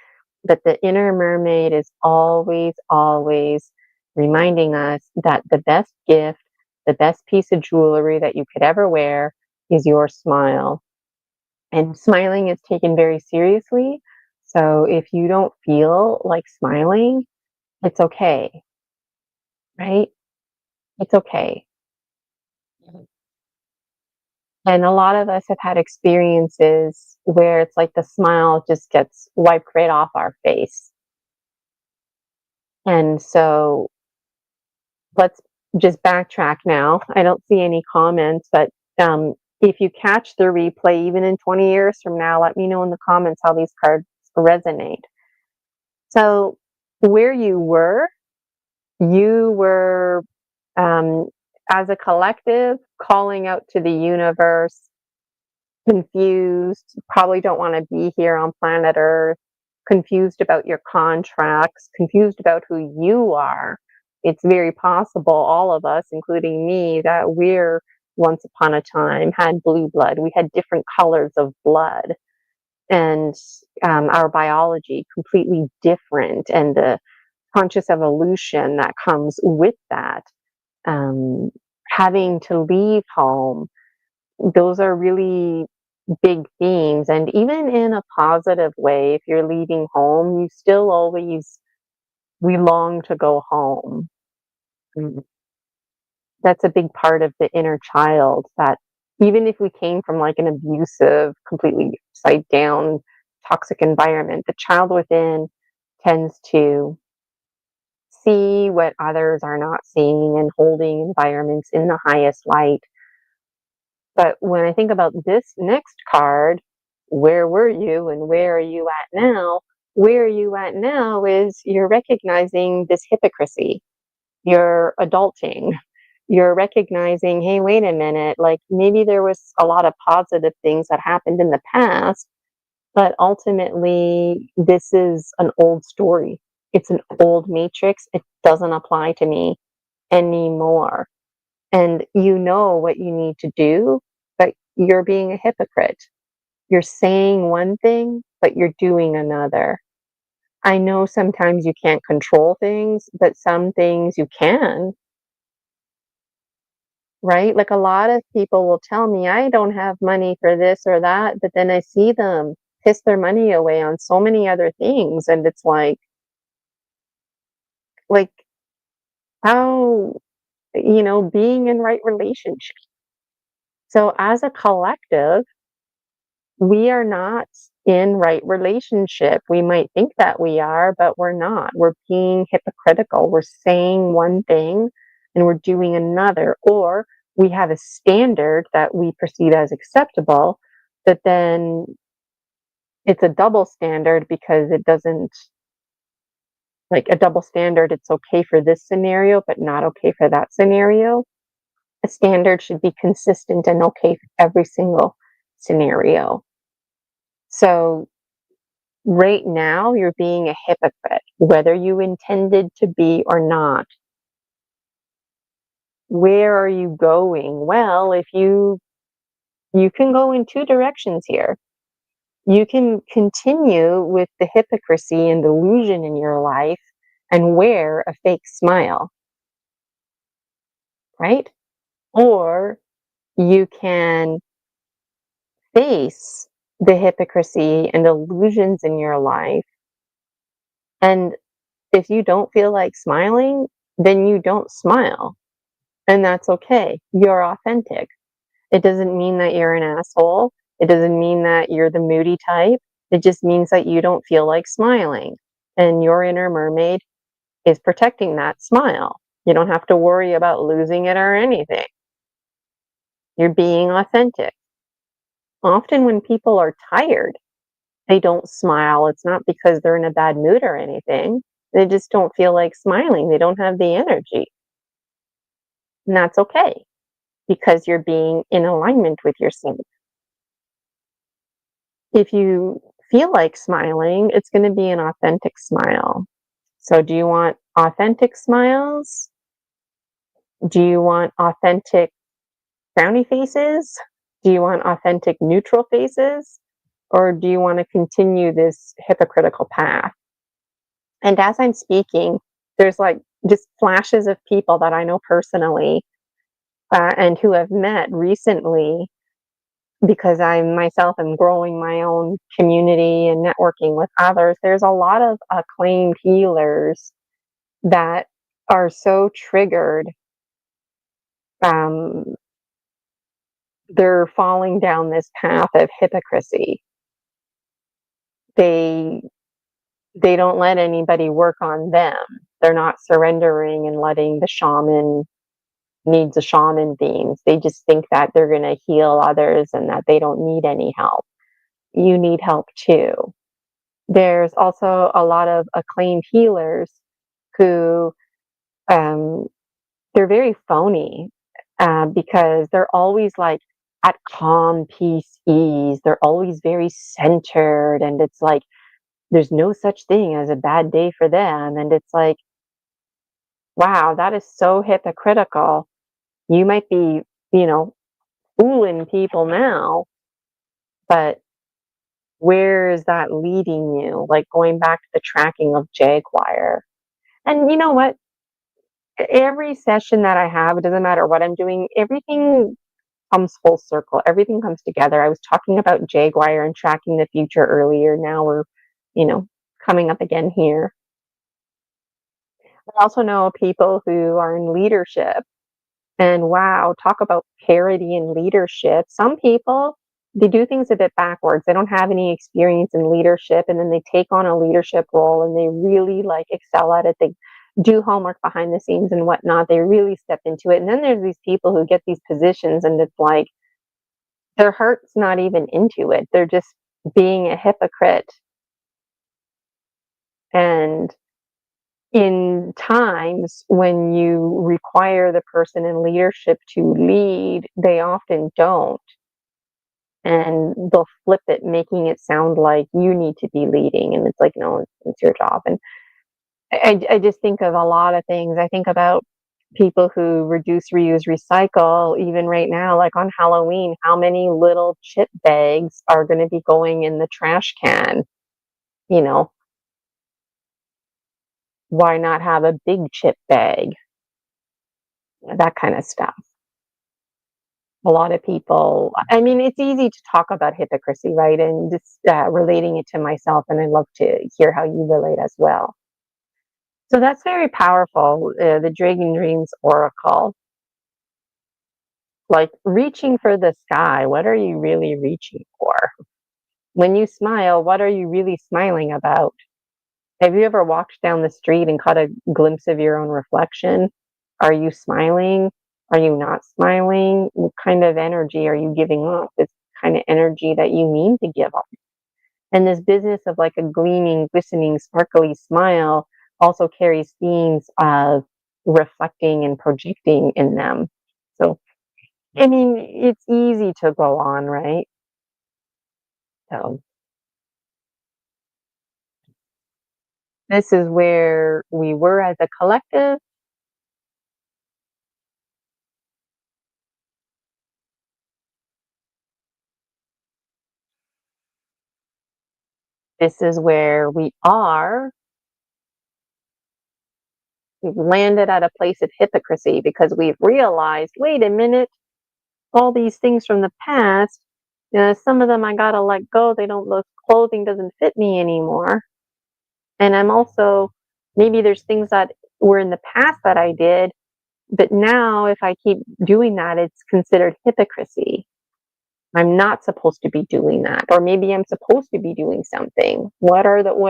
But the inner mermaid is always, always reminding us that the best gift, the best piece of jewelry that you could ever wear is your smile. And smiling is taken very seriously. So if you don't feel like smiling, it's okay, right? It's okay. And a lot of us have had experiences where it's like the smile just gets wiped right off our face. And so let's just backtrack now. I don't see any comments, but if you catch the replay, even in 20 years from now, let me know in the comments how these cards resonate. So, where you were, um, as a collective, calling out to the universe, confused, probably don't want to be here on planet Earth, confused about your contracts, confused about who you are. It's very possible, all of us, including me, that we're once upon a time had blue blood. We had different colors of blood, and our biology completely different, and the conscious evolution that comes with that. Um, Having to leave home, those are really big themes. And even in a positive way, if you're leaving home, you still always, we long to go home. Mm. That's a big part of the inner child, that even if we came from like an abusive, completely upside down, toxic environment, the child within tends to see what others are not seeing and holding environments in the highest light. But when I think about this next card, where were you and where are you at now? Where are you at now is you're recognizing this hypocrisy. You're adulting. You're recognizing, hey, wait a minute, like maybe there was a lot of positive things that happened in the past, but ultimately this is an old story. It's an old matrix. It doesn't apply to me anymore. And you know what you need to do, but you're being a hypocrite. You're saying one thing, but you're doing another. I know sometimes you can't control things, but some things you can, right? Like a lot of people will tell me, I don't have money for this or that, but then I see them piss their money away on so many other things. And it's like how, being in right relationship. So as a collective, we are not in right relationship. We might think that we are, but we're not. We're being hypocritical. We're saying one thing and we're doing another. Or we have a standard that we perceive as acceptable, but then it's a double standard because it doesn't, like a double standard, it's okay for this scenario, but not okay for that scenario. A standard should be consistent and okay for every single scenario. So right now, you're being a hypocrite, whether you intended to be or not. Where are you going? Well, if you can go in two directions here. You can continue with the hypocrisy and delusion in your life and wear a fake smile, right? Or you can face the hypocrisy and illusions in your life. And if you don't feel like smiling, then you don't smile. And that's okay. You're authentic. It doesn't mean that you're an asshole. It doesn't mean that you're the moody type. It just means that you don't feel like smiling. And your inner mermaid is protecting that smile. You don't have to worry about losing it or anything. You're being authentic. Often when people are tired, they don't smile. It's not because they're in a bad mood or anything. They just don't feel like smiling. They don't have the energy. And that's okay because you're being in alignment with yourself. If you feel like smiling, it's going to be an authentic smile. So, do you want authentic smiles? Do you want authentic frowny faces? Do you want authentic neutral faces? Or do you want to continue this hypocritical path? And as I'm speaking, there's like just flashes of people that I know personally and who have met recently because I myself am growing my own community and networking with others. There's a lot of acclaimed healers that are so triggered. Um, they're falling down this path of hypocrisy. They they don't let anybody work on them. They're not surrendering and letting the shaman needs a shaman beings. They just think that they're going to heal others and that they don't need any help. You need help too. There's also a lot of acclaimed healers who um, they're very phony because they're always like at calm, peace, ease. They're always very centered, and it's like there's no such thing as a bad day for them. And it's like, wow, that is so hypocritical. You might be, you know, fooling people now, but where is that leading you? Like going back to the tracking of Jaguar. And you know what? Every session that I have, it doesn't matter what I'm doing, everything comes full circle. Everything comes together. I was talking about Jaguar and tracking the future earlier. Now we're, you know, coming up again here. I also know people who are in leadership. And wow, talk about parity in leadership. Some people, they do things a bit backwards. They don't have any experience in leadership, and then they take on a leadership role and they really like excel at it. They do homework behind the scenes and whatnot. They really step into it. And then there's these people who get these positions and it's like their heart's not even into it. They're just being a hypocrite. And in times when you require the person in leadership to lead, they often don't. And they'll flip it, making it sound like you need to be leading. And it's like, no, it's your job. And I just think of a lot of things. I think about people who reduce, reuse, recycle, even right now, like on Halloween, how many little chip bags are going to be going in the trash can? You know, why not have a big chip bag? That kind of stuff. A lot of people, I mean, it's easy to talk about hypocrisy, right? And just relating it to myself. And I love to hear how you relate as well. So that's very powerful. The Dragon Dreams Oracle, like reaching for the sky. What are you really reaching for? When you smile, what are you really smiling about? Have you ever walked down the street and caught a glimpse of your own reflection? Are you smiling? Are you not smiling? What kind of energy are you giving off? This kind of energy that you mean to give off. And this business of like a gleaming, glistening, sparkly smile also carries themes of reflecting and projecting in them. So, I mean, it's easy to go on, right? So, this is where we were as a collective. This is where we are. We've landed at a place of hypocrisy because we've realized, wait a minute, all these things from the past, some of them I gotta let go. They don't look, clothing doesn't fit me anymore. And I'm also, maybe there's things that were in the past that I did, but now if I keep doing that, it's considered hypocrisy. I'm not supposed to be doing that. Or maybe I'm supposed to be doing something. What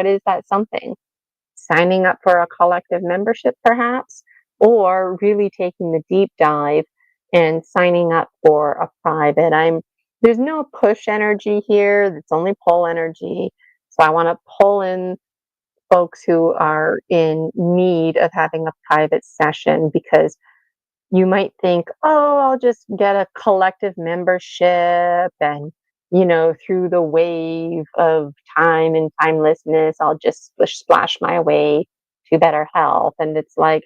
is that something? Signing up for a collective membership, perhaps, or really taking the deep dive and signing up for a private. There's no push energy here. It's only pull energy. So I want to pull in folks who are in need of having a private session, because you might think, oh, I'll just get a collective membership and, through the wave of time and timelessness, I'll just splash my way to better health. And it's like,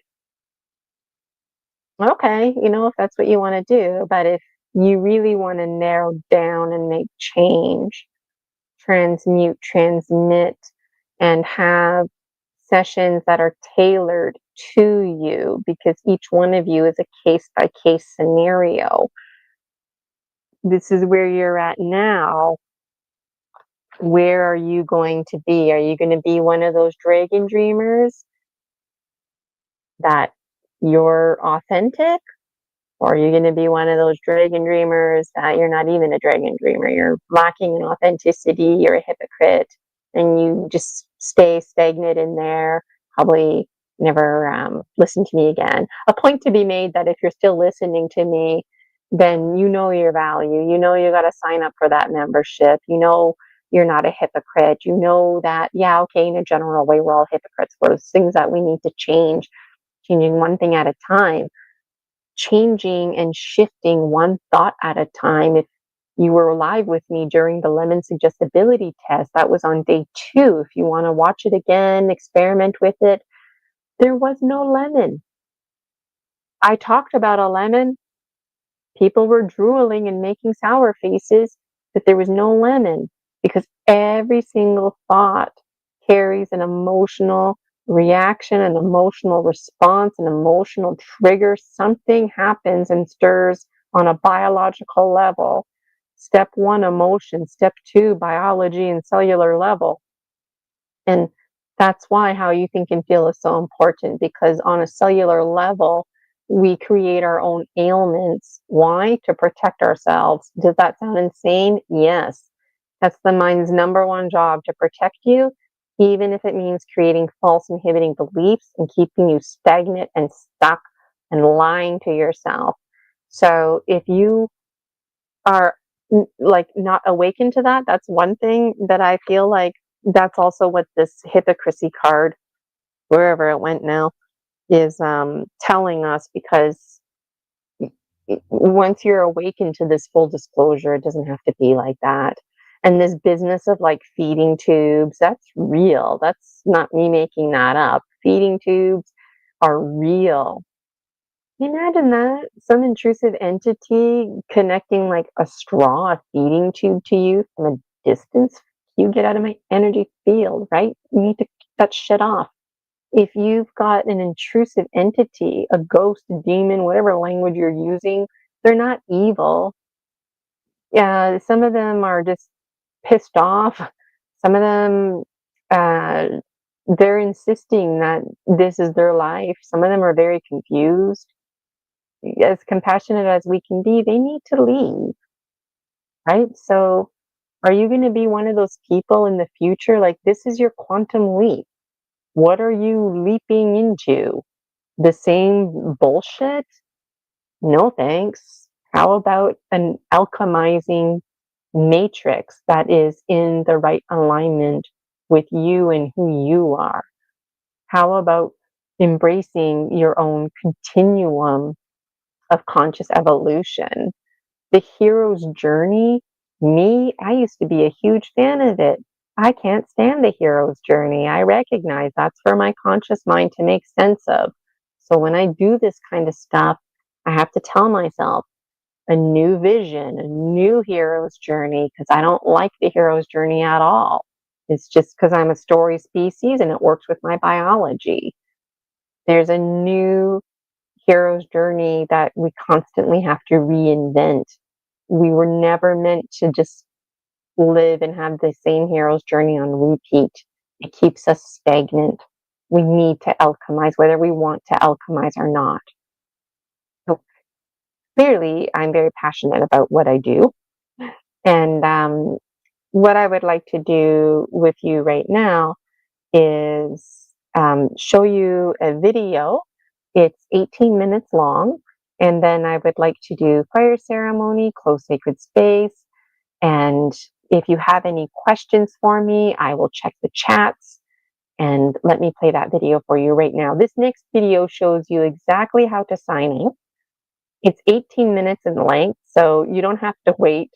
okay, if that's what you want to do, but if you really want to narrow down and make change, transmute, transmit, and have sessions that are tailored to you, because each one of you is a case by case scenario. This is where you're at now. Where are you going to be? Are you going to be one of those dragon dreamers that you're authentic? Or are you going to be one of those dragon dreamers that you're not even a dragon dreamer? You're lacking in authenticity, you're a hypocrite, and you just stay stagnant in there, probably never listen to me again. A point to be made that if you're still listening to me, then you know your value. You know you got to sign up for that membership. You know you're not a hypocrite. You know that, yeah, okay, in a general way, we're all hypocrites. There's things that we need to change, changing one thing at a time, changing and shifting one thought at a time. If you were live with me during the lemon suggestibility test, that was on day 2. If you want to watch it again, experiment with it, there was no lemon. I talked about a lemon. People were drooling and making sour faces, but there was no lemon, because every single thought carries an emotional reaction, an emotional response, an emotional trigger. Something happens and stirs on a biological level. Step 1, emotion. Step 2, biology and cellular level. And that's why how you think and feel is so important, because on a cellular level, we create our own ailments. Why? To protect ourselves. Does that sound insane? Yes. That's the mind's number one job, to protect you, even if it means creating false inhibiting beliefs and keeping you stagnant and stuck and lying to yourself. So if you are like not awakened to that, that's one thing that I feel like that's also what this hypocrisy card, wherever it went now, is telling us, because once you're awakened to this full disclosure, it doesn't have to be like that. And this business of like feeding tubes, that's real. That's not me making that up. Feeding tubes are real. Imagine that, some intrusive entity connecting like a straw, a feeding tube to you from a distance. You get out of my energy field, right? You need to keep that shit off. If you've got an intrusive entity, a ghost, a demon, whatever language you're using, they're not evil. Yeah, some of them are just pissed off. Some of them, uh, they're insisting that this is their life. Some of them are very confused. As compassionate as we can be, they need to leave, right? So, are you going to be one of those people in the future? Like, this is your quantum leap. What are you leaping into? The same bullshit? No thanks. How about an alchemizing matrix that is in the right alignment with you and who you are? How about embracing your own continuum of conscious evolution? The hero's journey, me, I used to be a huge fan of it. I can't stand the hero's journey. I recognize that's for my conscious mind to make sense of. So when I do this kind of stuff, I have to tell myself a new vision, a new hero's journey, because I don't like the hero's journey at all. It's just because I'm a story species and it works with my biology. There's a new hero's journey that we constantly have to reinvent. We were never meant to just live and have the same hero's journey on repeat. It keeps us stagnant. we need to alchemize, whether we want to alchemize or not. So clearly, I'm very passionate about what I do. And what I would like to do with you right now is show you a video. It's 18 minutes long. And then I would like to do fire ceremony, close sacred space. And if you have any questions for me, I will check the chats and let me play that video for you right now. This next video shows you exactly how to sign in. It's 18 minutes in length, so you don't have to wait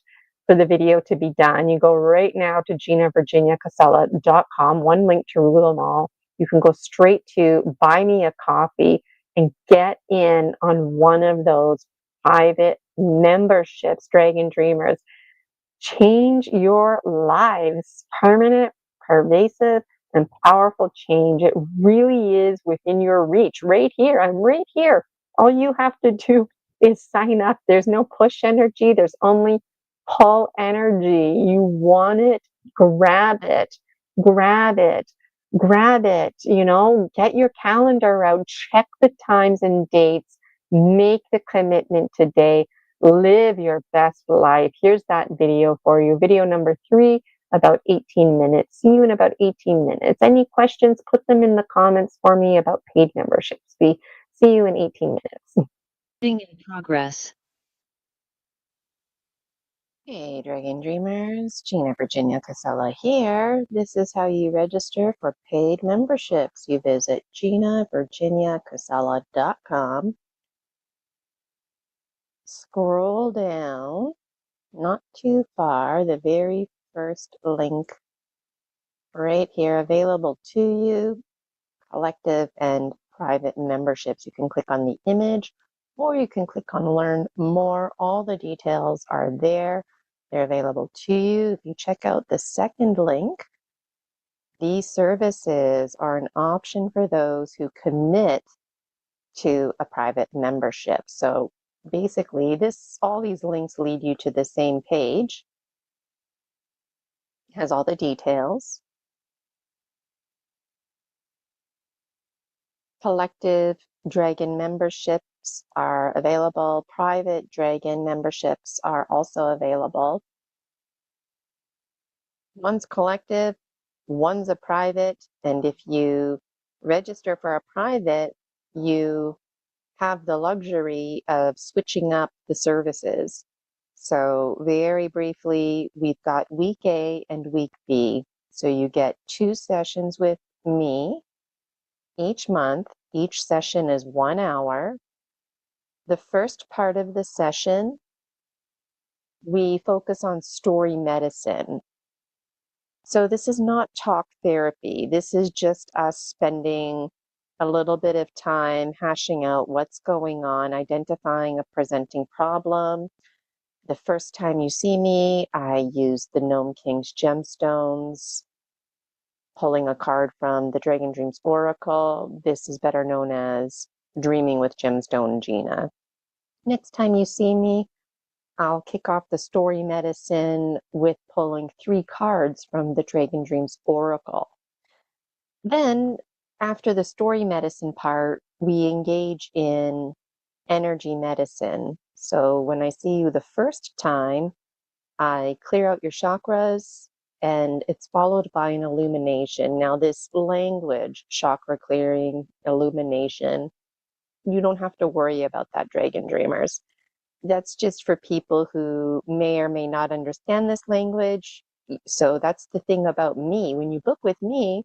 for the video to be done. You go right now to ginavirginiacasella.com, one link to rule them all. You can go straight to buy me a coffee and get in on one of those private memberships, Dragon Dreamers. Change your lives, permanent, pervasive, and powerful change. It really is within your reach. Right here, I'm right here. All you have to do is sign up. There's no push energy, there's only pull energy. You want it, grab it, grab it, grab it. Get your calendar out, check the times and dates, make the commitment today. Live your best life. Here's that video for you. Video number 3, about 18 minutes. See you in about 18 minutes. Any questions, put them in the comments for me about paid memberships. See you in 18 minutes. In progress. Hey, Dragon Dreamers, Gina Virginia Casella here. This is how you register for paid memberships. You visit ginavirginiacasella.com. Scroll down, not too far, the very first link right here available to you, collective and private memberships. You can click on the image or you can click on learn more. All the details are there. They're available to you. If you check out the second link, these services are an option for those who commit to a private membership. So basically, all these links lead you to the same page. It has all the details. Collective Dragon memberships are available. Private Dragon memberships are also available. One's collective, one's a private, and if you register for a private, you have the luxury of switching up the services. So very briefly, we've got week A and week B. So you get 2 sessions with me each month. Each session is 1 hour. The first part of the session, we focus on story medicine. So this is not talk therapy. This is just us spending a little bit of time hashing out what's going on, identifying a presenting problem. The first time you see me, I use the Gnome King's Gemstones, pulling a card from the Dragon Dreams Oracle. This is better known as Dreaming with Gemstone Gina. Next time you see me, I'll kick off the story medicine with pulling 3 cards from the Dragon Dreams Oracle. Then, after the story medicine part, we engage in energy medicine. So when I see you the first time, I clear out your chakras, and it's followed by an illumination. Now, this language, chakra clearing, illumination, you don't have to worry about that, Dragon Dreamers. That's just for people who may or may not understand this language. So that's the thing about me. When you book with me,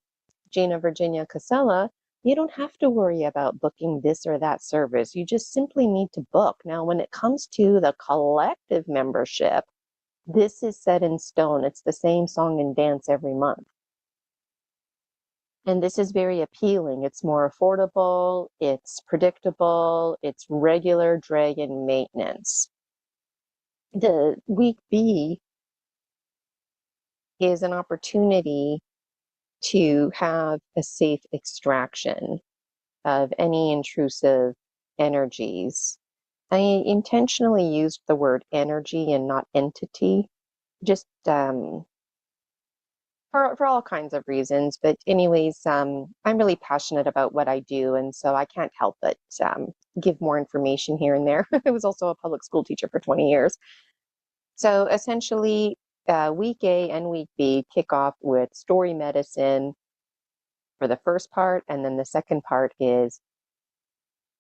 Gina Virginia Casella, you don't have to worry about booking this or that service. You just simply need to book. Now, when it comes to the collective membership, this is set in stone. It's the same song and dance every month. And this is very appealing. It's more affordable, it's predictable, it's regular dragon maintenance. The week B is an opportunity to have a safe extraction of any intrusive energies. I intentionally used the word energy and not entity. Just for all kinds of reasons. But anyways, I'm really passionate about what I do, and so I can't help but give more information here and there. I was also a public school teacher for 20 years. So essentially, week A and week B kick off with story medicine for the first part, and then the second part is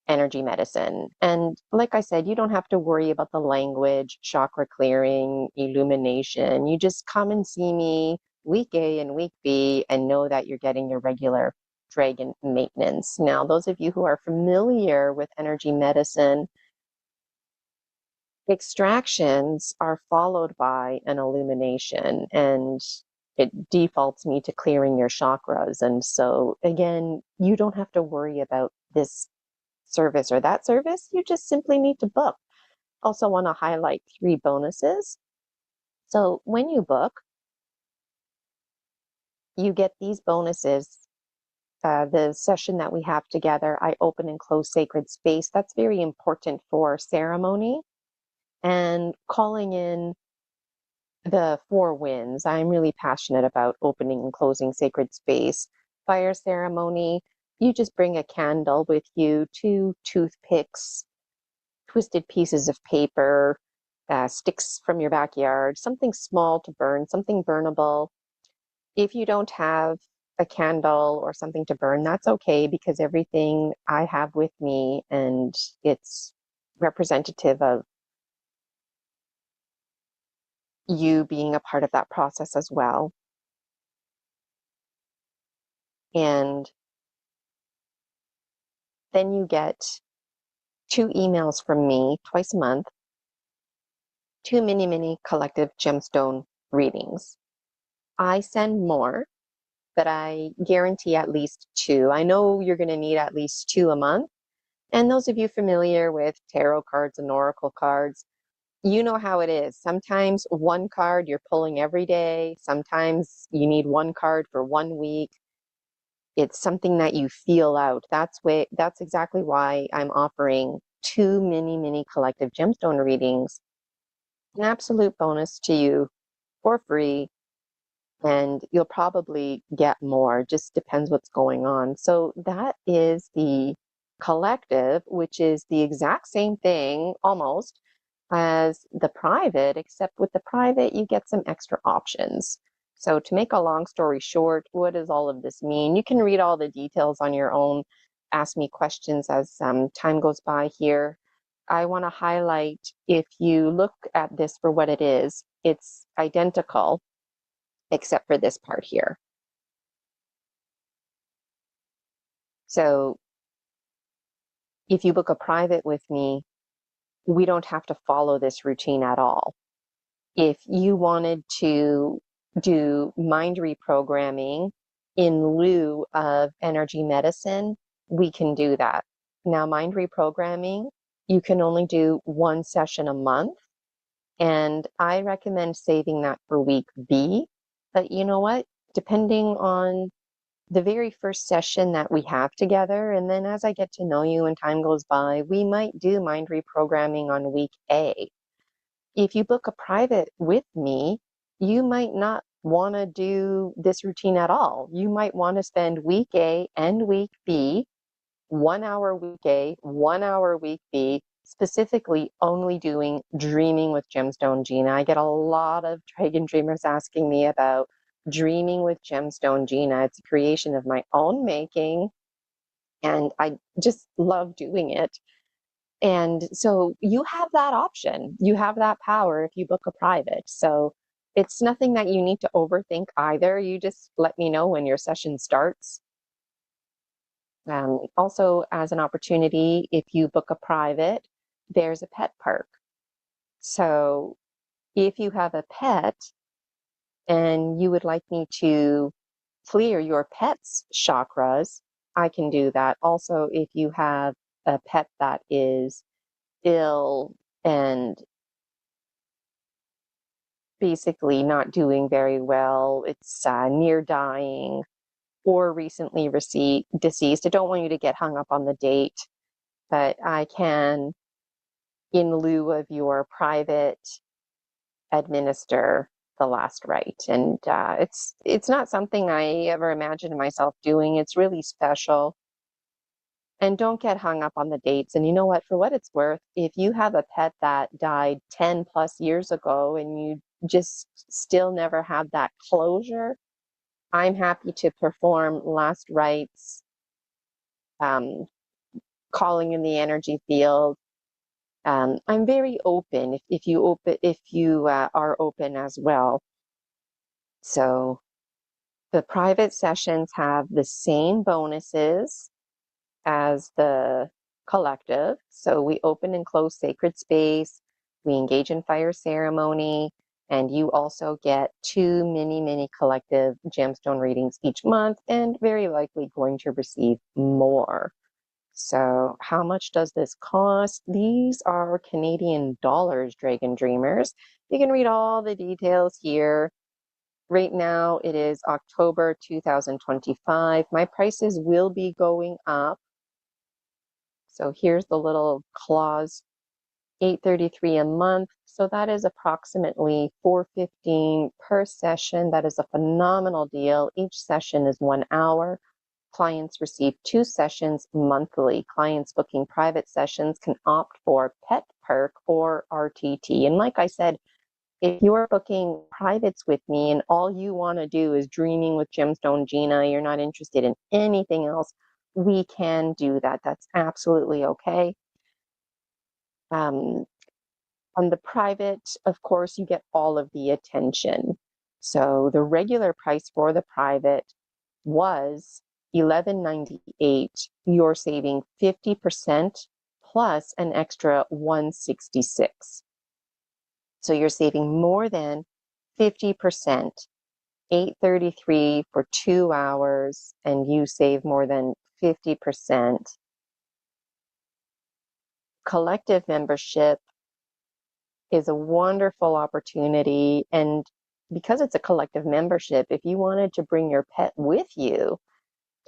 energy medicine. And like I said, you don't have to worry about the language, chakra clearing, illumination. You just come and see me week A and week B and know that you're getting your regular dragon maintenance. Now, those of you who are familiar with energy medicine, extractions are followed by an illumination, and it defaults me to clearing your chakras. And so again, you don't have to worry about this service or that service. You just simply need to book. Also want to highlight 3 bonuses. So when you book, you get these bonuses. The session that we have together, I open and close sacred space. That's very important for ceremony and calling in the 4 winds. I'm really passionate about opening and closing sacred space. Fire ceremony, you just bring a candle with you, 2 toothpicks, twisted pieces of paper, sticks from your backyard, something small to burn, something burnable. If you don't have a candle or something to burn, that's okay, because everything I have with me, and it's representative of you being a part of that process as well. And then you get 2 emails from me twice a month, 2 mini collective gemstone readings. I send more, but I guarantee at least 2. I know you're going to need at least 2 a month. And those of you familiar with tarot cards and oracle cards, you know how it is. Sometimes 1 card you're pulling every day. Sometimes you need 1 card for 1 week. It's something that you feel out. That's exactly why I'm offering 2 mini collective gemstone readings, an absolute bonus to you for free. And you'll probably get more, just depends what's going on. So that is the collective, which is the exact same thing almost as the private, except with the private, you get some extra options. So to make a long story short, what does all of this mean? You can read all the details on your own, ask me questions as time goes by here. I want to highlight, if you look at this for what it is, it's identical, except for this part here. So if you book a private with me, we don't have to follow this routine at all. If you wanted to do mind reprogramming in lieu of energy medicine, we can do that. Now, mind reprogramming, you can only do 1 session a month, and I recommend saving that for week B. But you know what? Depending on the very first session that we have together, and then as I get to know you and time goes by, we might do mind reprogramming on week A. If you book a private with me, you might not want to do this routine at all. You might want to spend week A and week B, 1 hour week A, 1 hour week B, specifically only doing dreaming with Gemstone Gina. I get a lot of dragon dreamers asking me about dreaming with Gemstone Gina. It's a creation of my own making, and I just love doing it. And so you have that option. You have that power if you book a private. So it's nothing that you need to overthink either. You just let me know when your session starts. Also, as an opportunity, if you book a private, there's a pet park. So if you have a pet and you would like me to clear your pet's chakras, I can do that. Also, if you have a pet that is ill and basically not doing very well, it's near dying or recently deceased, I don't want you to get hung up on the date, but I can, in lieu of your private, administer the last right. And it's not something I ever imagined myself doing. It's really special. And don't get hung up on the dates. And you know what? For what it's worth, if you have a pet that died 10 plus years ago and you just still never have that closure, I'm happy to perform last rites, calling in the energy field. I'm very open if you are open as well. So the private sessions have the same bonuses as the collective. So we open and close sacred space, we engage in fire ceremony, and you also get 2 mini collective gemstone readings each month, and very likely going to receive more. So how much does this cost? These are Canadian dollars, Dragon Dreamers. You can read all the details here. Right now it is October 2025. My prices will be going up. So here's the little clause, $833 a month. So that is approximately $415 per session. That is a phenomenal deal. Each session is 1 hour. Clients receive 2 sessions monthly. Clients booking private sessions can opt for Pet Perk or RTT. And like I said, if you're booking privates with me and all you want to do is dreaming with Gemstone Gina, you're not interested in anything else, we can do that. That's absolutely okay. On the private, of course, you get all of the attention. So the regular price for the private was $11.98. You're saving 50% plus an extra $166. So you're saving more than 50%. $833 for 2 hours, and you save more than 50%. Collective membership is a wonderful opportunity, and because it's a collective membership, if you wanted to bring your pet with you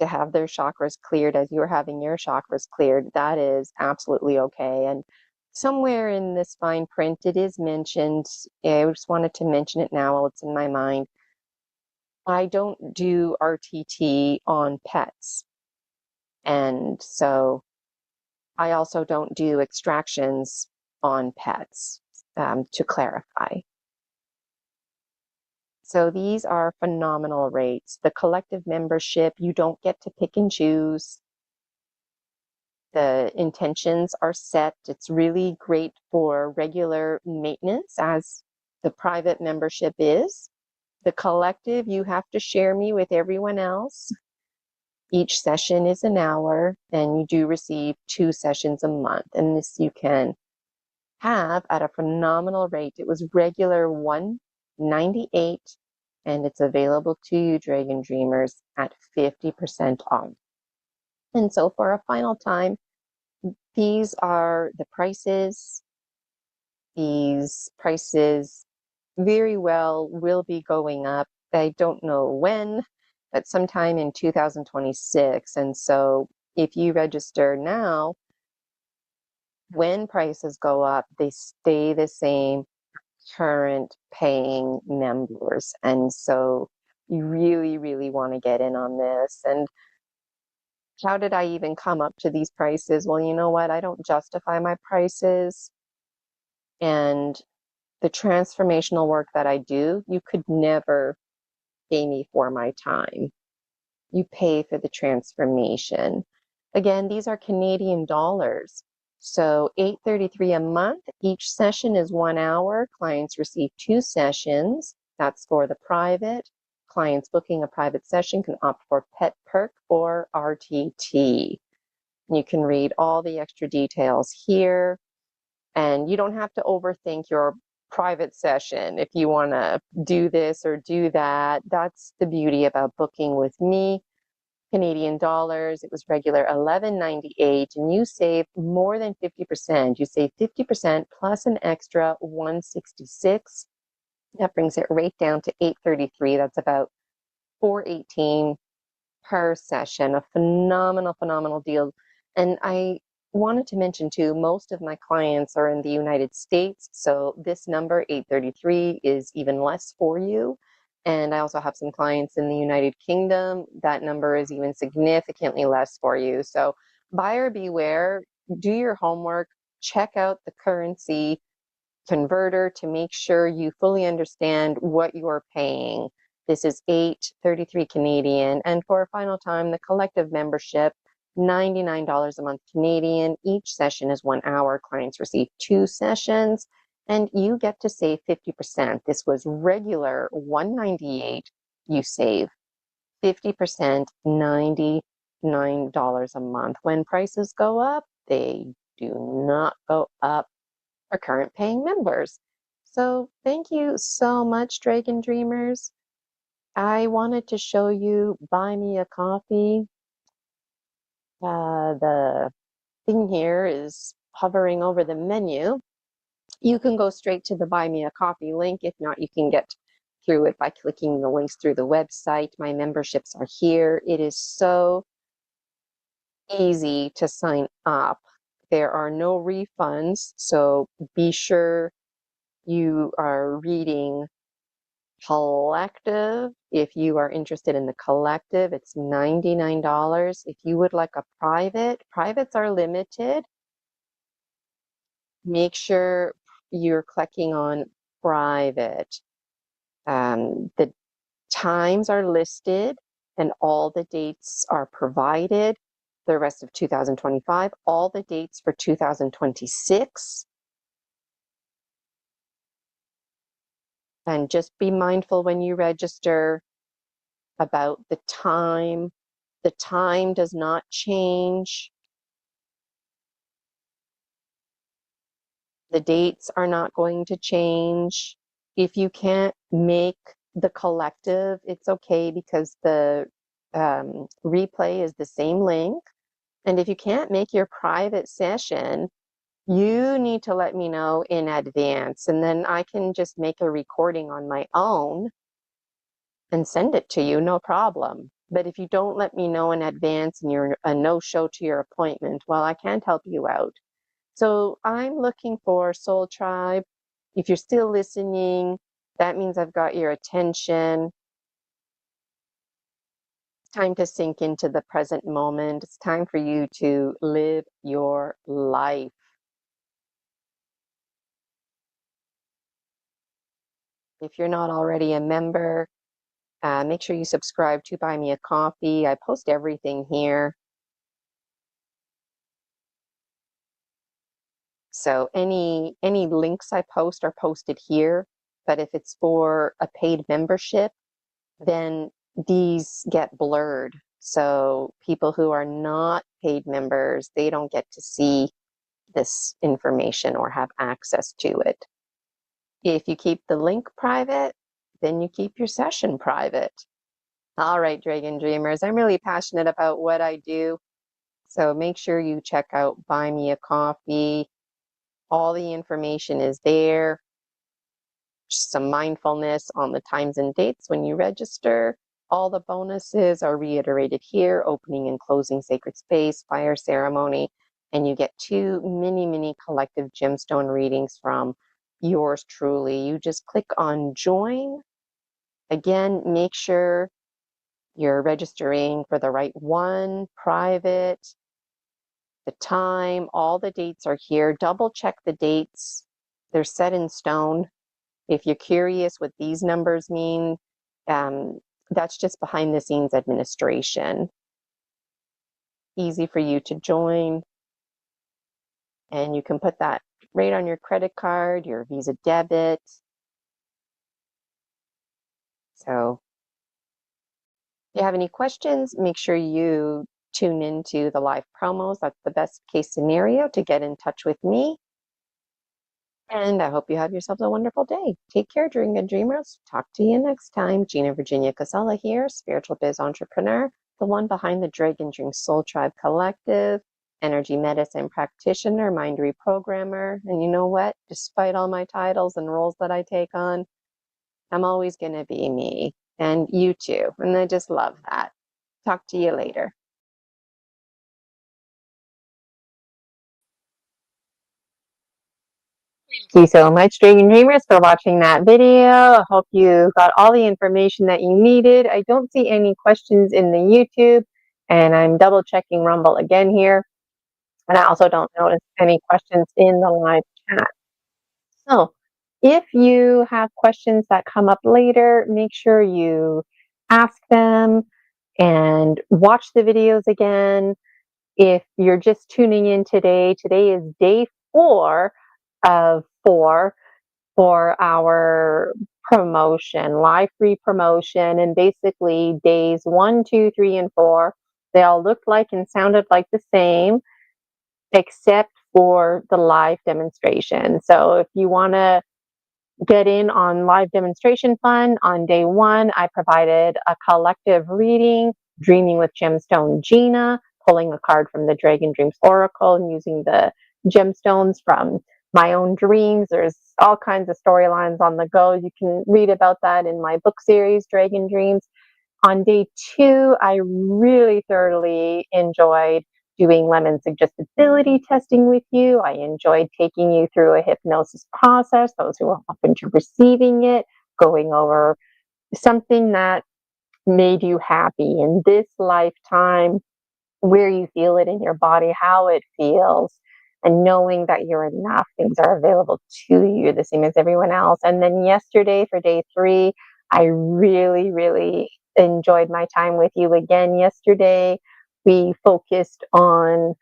to have their chakras cleared as you're having your chakras cleared, that is absolutely okay. And somewhere in this fine print, it is mentioned. I just wanted to mention it now while it's in my mind. I don't do RTT on pets. And so I also don't do extractions on pets, to clarify. So these are phenomenal rates. The collective membership, you don't get to pick and choose. The intentions are set. It's really great for regular maintenance, as the private membership is. The collective, you have to share me with everyone else. Each session is an hour, and you do receive 2 sessions a month. And this you can have at a phenomenal rate. It was regular $198, and it's available to you, Dragon Dreamers, at 50% off. And so for a final time, these are the prices. These prices very well will be going up. I don't know when, but sometime in 2026. And so if you register now, when prices go up, they stay the same current paying members. And so you really want to get in on this. And how did I even come up to these prices? Well, you know what? I don't justify my prices. And the transformational work that I do, you could never pay me for my time. You pay for the transformation. Again, these are Canadian dollars. So $833 a month. Each session is 1 hour. Clients receive 2 sessions. That's for the private. Clients booking a private session can opt for Pet Perk or RTT. You can read all the extra details here. And you don't have to overthink your private session if you want to do this or do that. That's the beauty about booking with me. Canadian dollars, it was regular $11.98, and you save more than 50%. You save 50% plus an extra $166. That brings it right down to $833. That's about $418 per session. A phenomenal deal. And I wanted to mention too, most of my clients are in the United States, so this number 833 is even less for you. And I also have some clients in the United Kingdom. That number is even significantly less for you. So buyer beware, do your homework, check out the currency converter to make sure you fully understand what you're paying. This is 833 Canadian, and for a final time, the collective membership, $99 a month Canadian. Each session is 1 hour. Clients receive 2 sessions, and you get to save 50%. This was regular $198. You save 50%, $99 a month. When prices go up, they do not go up for current paying members. So thank you so much, Dragon Dreamers. I wanted to show you Buy Me a Coffee. The thing here is hovering over the menu. You can go straight to the Buy Me a Coffee link. If not, you can get through it by clicking the links through the website. My memberships are here. It is so easy to sign up. There are no refunds, so be sure you are reading collective. If you are interested in the collective, it's $99. If you would like a private, privates are limited. Make sure you're clicking on private. The times are listed and all the dates are provided. The rest of 2025, all the dates for 2026. And just be mindful when you register about the time. The time does not change. The dates are not going to change. If you can't make the collective, it's okay because the replay is the same link. And if you can't make your private session, you need to let me know in advance, and then I can just make a recording on my own and send it to you, no problem. But if you don't let me know in advance and you're a no-show to your appointment, well, I can't help you out. So I'm looking for Soul Tribe. If you're still listening, that means I've got your attention. It's time to sink into the present moment. It's time for you to live your life. If you're not already a member, make sure you subscribe to Buy Me a Coffee. I post everything here. So any links I post are posted here, but if it's for a paid membership, then these get blurred. So people who are not paid members, they don't get to see this information or have access to it. If you keep the link private, then you keep your session private. All right, Dragon Dreamers, I'm really passionate about what I do. So make sure you check out Buy Me a Coffee. All the information is there. Some mindfulness on the times and dates when you register. All the bonuses are reiterated here: opening and closing sacred space, fire ceremony, and you get 2 mini collective gemstone readings from yours truly. You just click on join. Again, make sure you're registering for the right one, private, the time, all the dates are here. Double check the dates. They're set in stone. If you're curious what these numbers mean, that's just behind the scenes administration. Easy for you to join. And you can put that right on your credit card, your Visa debit. So if you have any questions, make sure you tune into the live promos. That's the best case scenario to get in touch with me. And I hope you have yourselves a wonderful day. Take care, Dragon Dreamers. Talk to you next time. Gina Virginia Casella here, spiritual biz entrepreneur, the one behind the Dragon Dream Soul Tribe Collective, energy medicine practitioner, mind reprogrammer. And you know what? Despite all my titles and roles that I take on, I'm always going to be me. And you too. And I just love that. Talk to you later. Thank you so much, Dragon Dreamers, for watching that video. I hope you got all the information that you needed. I don't see any questions in the YouTube, and I'm double checking Rumble again here. And I also don't notice any questions in the live chat. So if you have questions that come up later, make sure you ask them and watch the videos again. If you're just tuning in today, today is day 4 of 4 for our promotion, live free promotion. And basically days 1, 2, 3, and 4, they all looked like and sounded like the same, except for the live demonstration. So if you want to get in on live demonstration fun, on day 1, I provided a collective reading, Dreaming with Gemstone Gina, pulling a card from the Dragon Dreams Oracle and using the gemstones from my own dreams. There's all kinds of storylines on the go. You can read about that in my book series, Dragon Dreams. On day 2, I really thoroughly enjoyed doing lemon suggestibility testing with you. I enjoyed taking you through a hypnosis process, those who are open to receiving it, going over something that made you happy in this lifetime, where you feel it in your body, how it feels, and knowing that you're enough. Things are available to you the same as everyone else. And then yesterday for day 3, I really, really enjoyed my time with you again. Yesterday, we focused on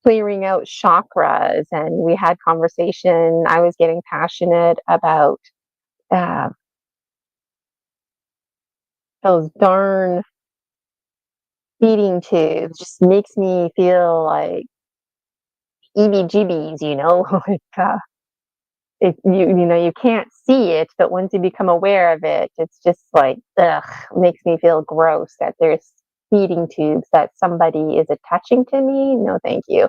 clearing out chakras and we had conversation. I was getting passionate about uh, those darn feeding tubes. Just makes me feel like EBGBs, like you can't see it, but once you become aware of it, it's just like, ugh, makes me feel gross that there's feeding tubes that somebody is attaching to me. No, thank you.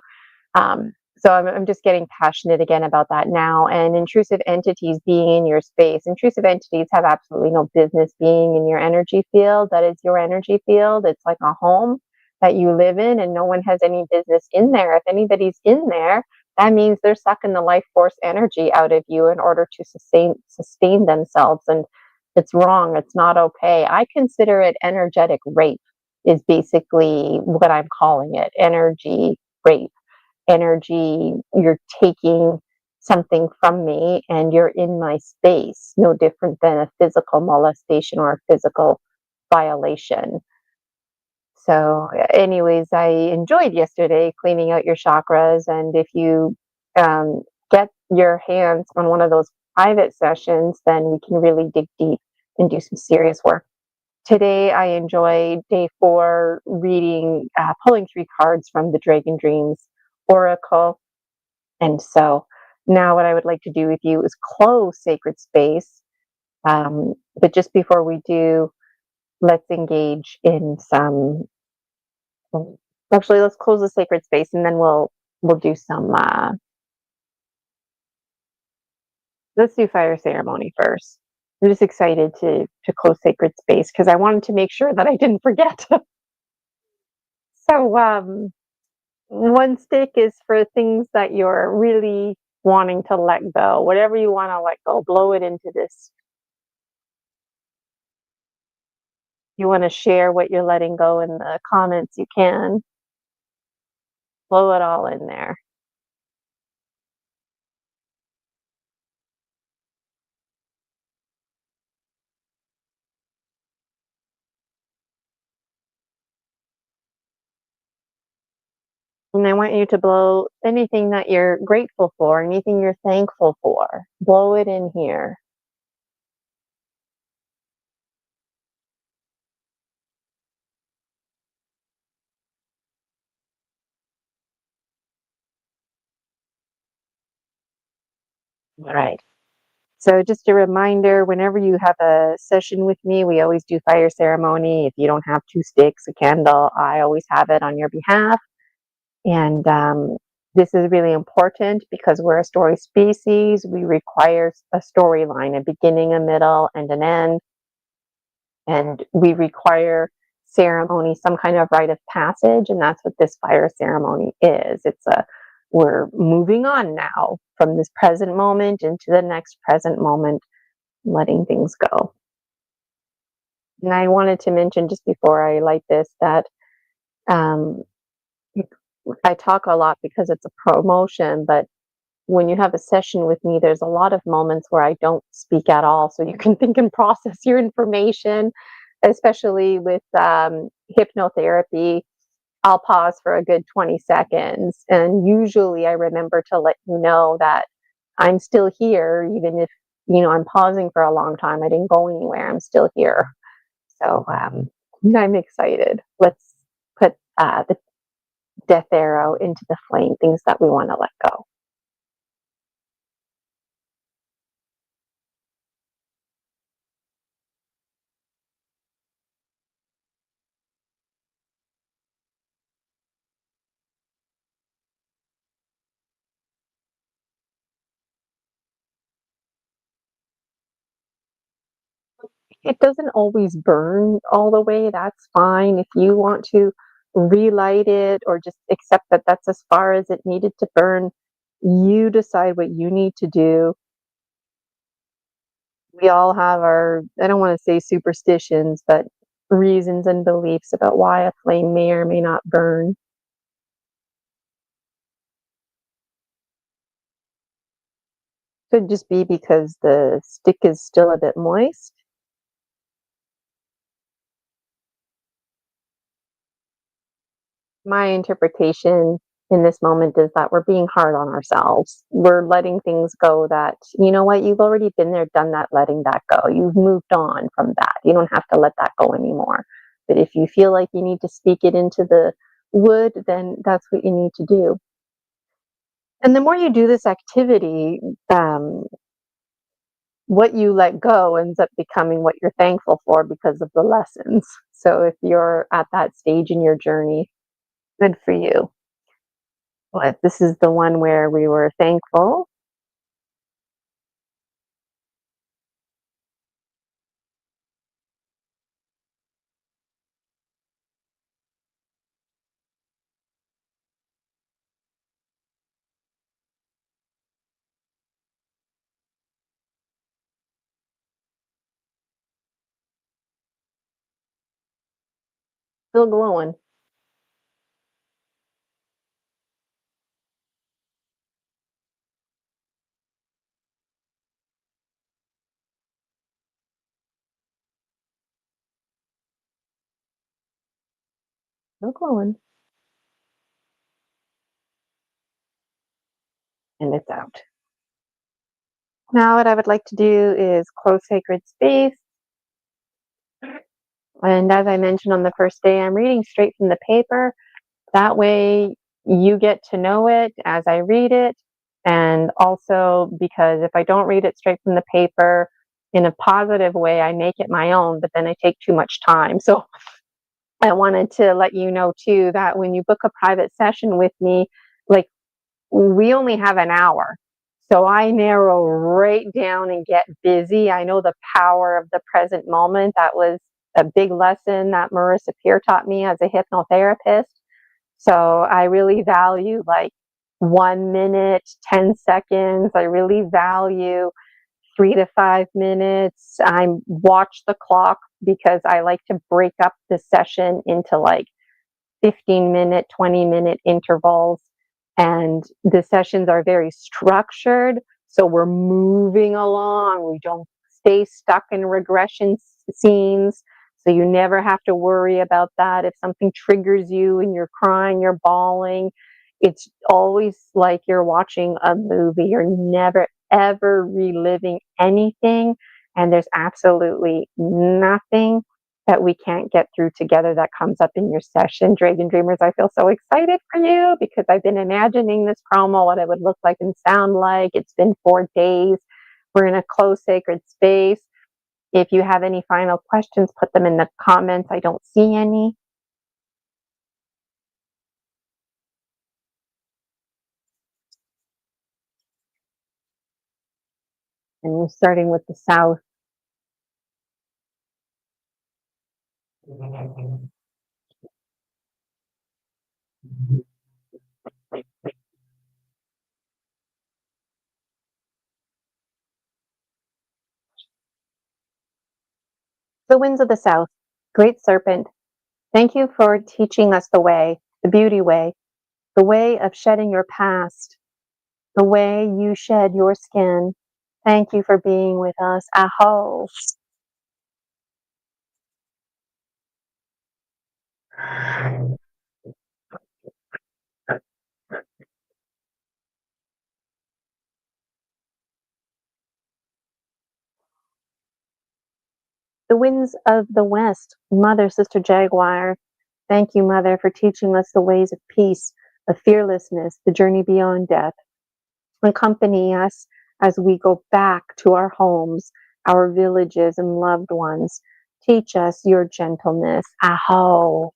So I'm just getting passionate again about that now. And intrusive entities being in your space. Intrusive entities have absolutely no business being in your energy field. That is your energy field. It's like a home that you live in, and no one has any business in there. If anybody's in there, that means they're sucking the life force energy out of you in order to sustain themselves. And it's wrong. It's not okay. I consider it energetic rape, is basically what I'm calling it. Energy rape. Energy, you're taking something from me and you're in my space, no different than a physical molestation or a physical violation. So anyways, I enjoyed yesterday cleaning out your chakras. And if you get your hands on one of those private sessions, then we can really dig deep and do some serious work. Today, I enjoyed day 4 reading, pulling 3 cards from the Dragon Dreams Oracle. And so now what I would like to do with you is close sacred space. But just before we do, let's engage in some, actually, let's close the sacred space and then we'll do some, let's do fire ceremony first. I'm just excited to close sacred space because I wanted to make sure that I didn't forget. So, one stick is for things that you're really wanting to let go. Whatever you want to let go, blow it into this. You want to share what you're letting go in the comments, you can. Blow it all in there. And I want you to blow anything that you're grateful for, anything you're thankful for. Blow it in here. All right. So just a reminder, whenever you have a session with me, we always do fire ceremony. If you don't have 2 sticks, a candle, I always have it on your behalf. And this is really important because we're a story species. We require a storyline, a beginning, a middle, and an end. And we require ceremony, some kind of rite of passage. And that's what this fire ceremony is. It's a we're moving on now from this present moment into the next present moment, letting things go. And I wanted to mention just before I light this that um, I talk a lot because it's a promotion, but when you have a session with me, there's a lot of moments where I don't speak at all. So you can think and process your information, especially with hypnotherapy. I'll pause for a good 20 seconds. And usually I remember to let you know that I'm still here, even if, I'm pausing for a long time. I didn't go anywhere. I'm still here. So I'm excited. Let's put the death arrow into the flame, things that we want to let go. It doesn't always burn all the way. That's fine. If you want to relight it or just accept that that's as far as it needed to burn, you decide what you need to do. We all have our, I don't want to say superstitions, but reasons and beliefs about why a flame may or may not burn. Could just be because the stick is still a bit moist. My interpretation in this moment is that we're being hard on ourselves. We're letting things go that, you know what, you've already been there, done that, letting that go. You've moved on from that. You don't have to let that go anymore. But if you feel like you need to speak it into the wood, then that's what you need to do. And the more you do this activity, what you let go ends up becoming what you're thankful for because of the lessons. So if you're at that stage in your journey, good for you. But this is the one where we were thankful. Still glowing. Still glowing. And it's out. Now what I would like to do is close sacred space. And as I mentioned on the first day, I'm reading straight from the paper. That way you get to know it as I read it. And also because if I don't read it straight from the paper in a positive way, I make it my own, but then I take too much time. So I wanted to let you know too that when you book a private session with me, like we only have an hour. So I narrow right down and get busy. I know the power of the present moment. That was a big lesson that Marissa Peer taught me as a hypnotherapist. So I really value like 1 minute, 10 seconds. I really value 3 to 5 minutes. I watch the clock because I like to break up the session into like 15-minute, 20-minute intervals. And the sessions are very structured. So we're moving along. We don't stay stuck in regression scenes. So you never have to worry about that. If something triggers you and you're crying, you're bawling, it's always like you're watching a movie. You're never, ever reliving anything. And there's absolutely nothing that we can't get through together that comes up in your session. Dragon Dreamers, I feel so excited for you because I've been imagining this promo, what it would look like and sound like. It's been 4 days. We're in a closed sacred space. If you have any final questions, put them in the comments. I don't see any. And we're starting with the south. The winds of the south, great serpent, thank you for teaching us the way, the beauty way, the way of shedding your past, the way you shed your skin. Thank you for being with us. Aho. The winds of the west, Mother, Sister Jaguar. Thank you, Mother, for teaching us the ways of peace, of fearlessness, the journey beyond death. Accompany us as we go back to our homes, our villages, and loved ones. Teach us your gentleness. Aho.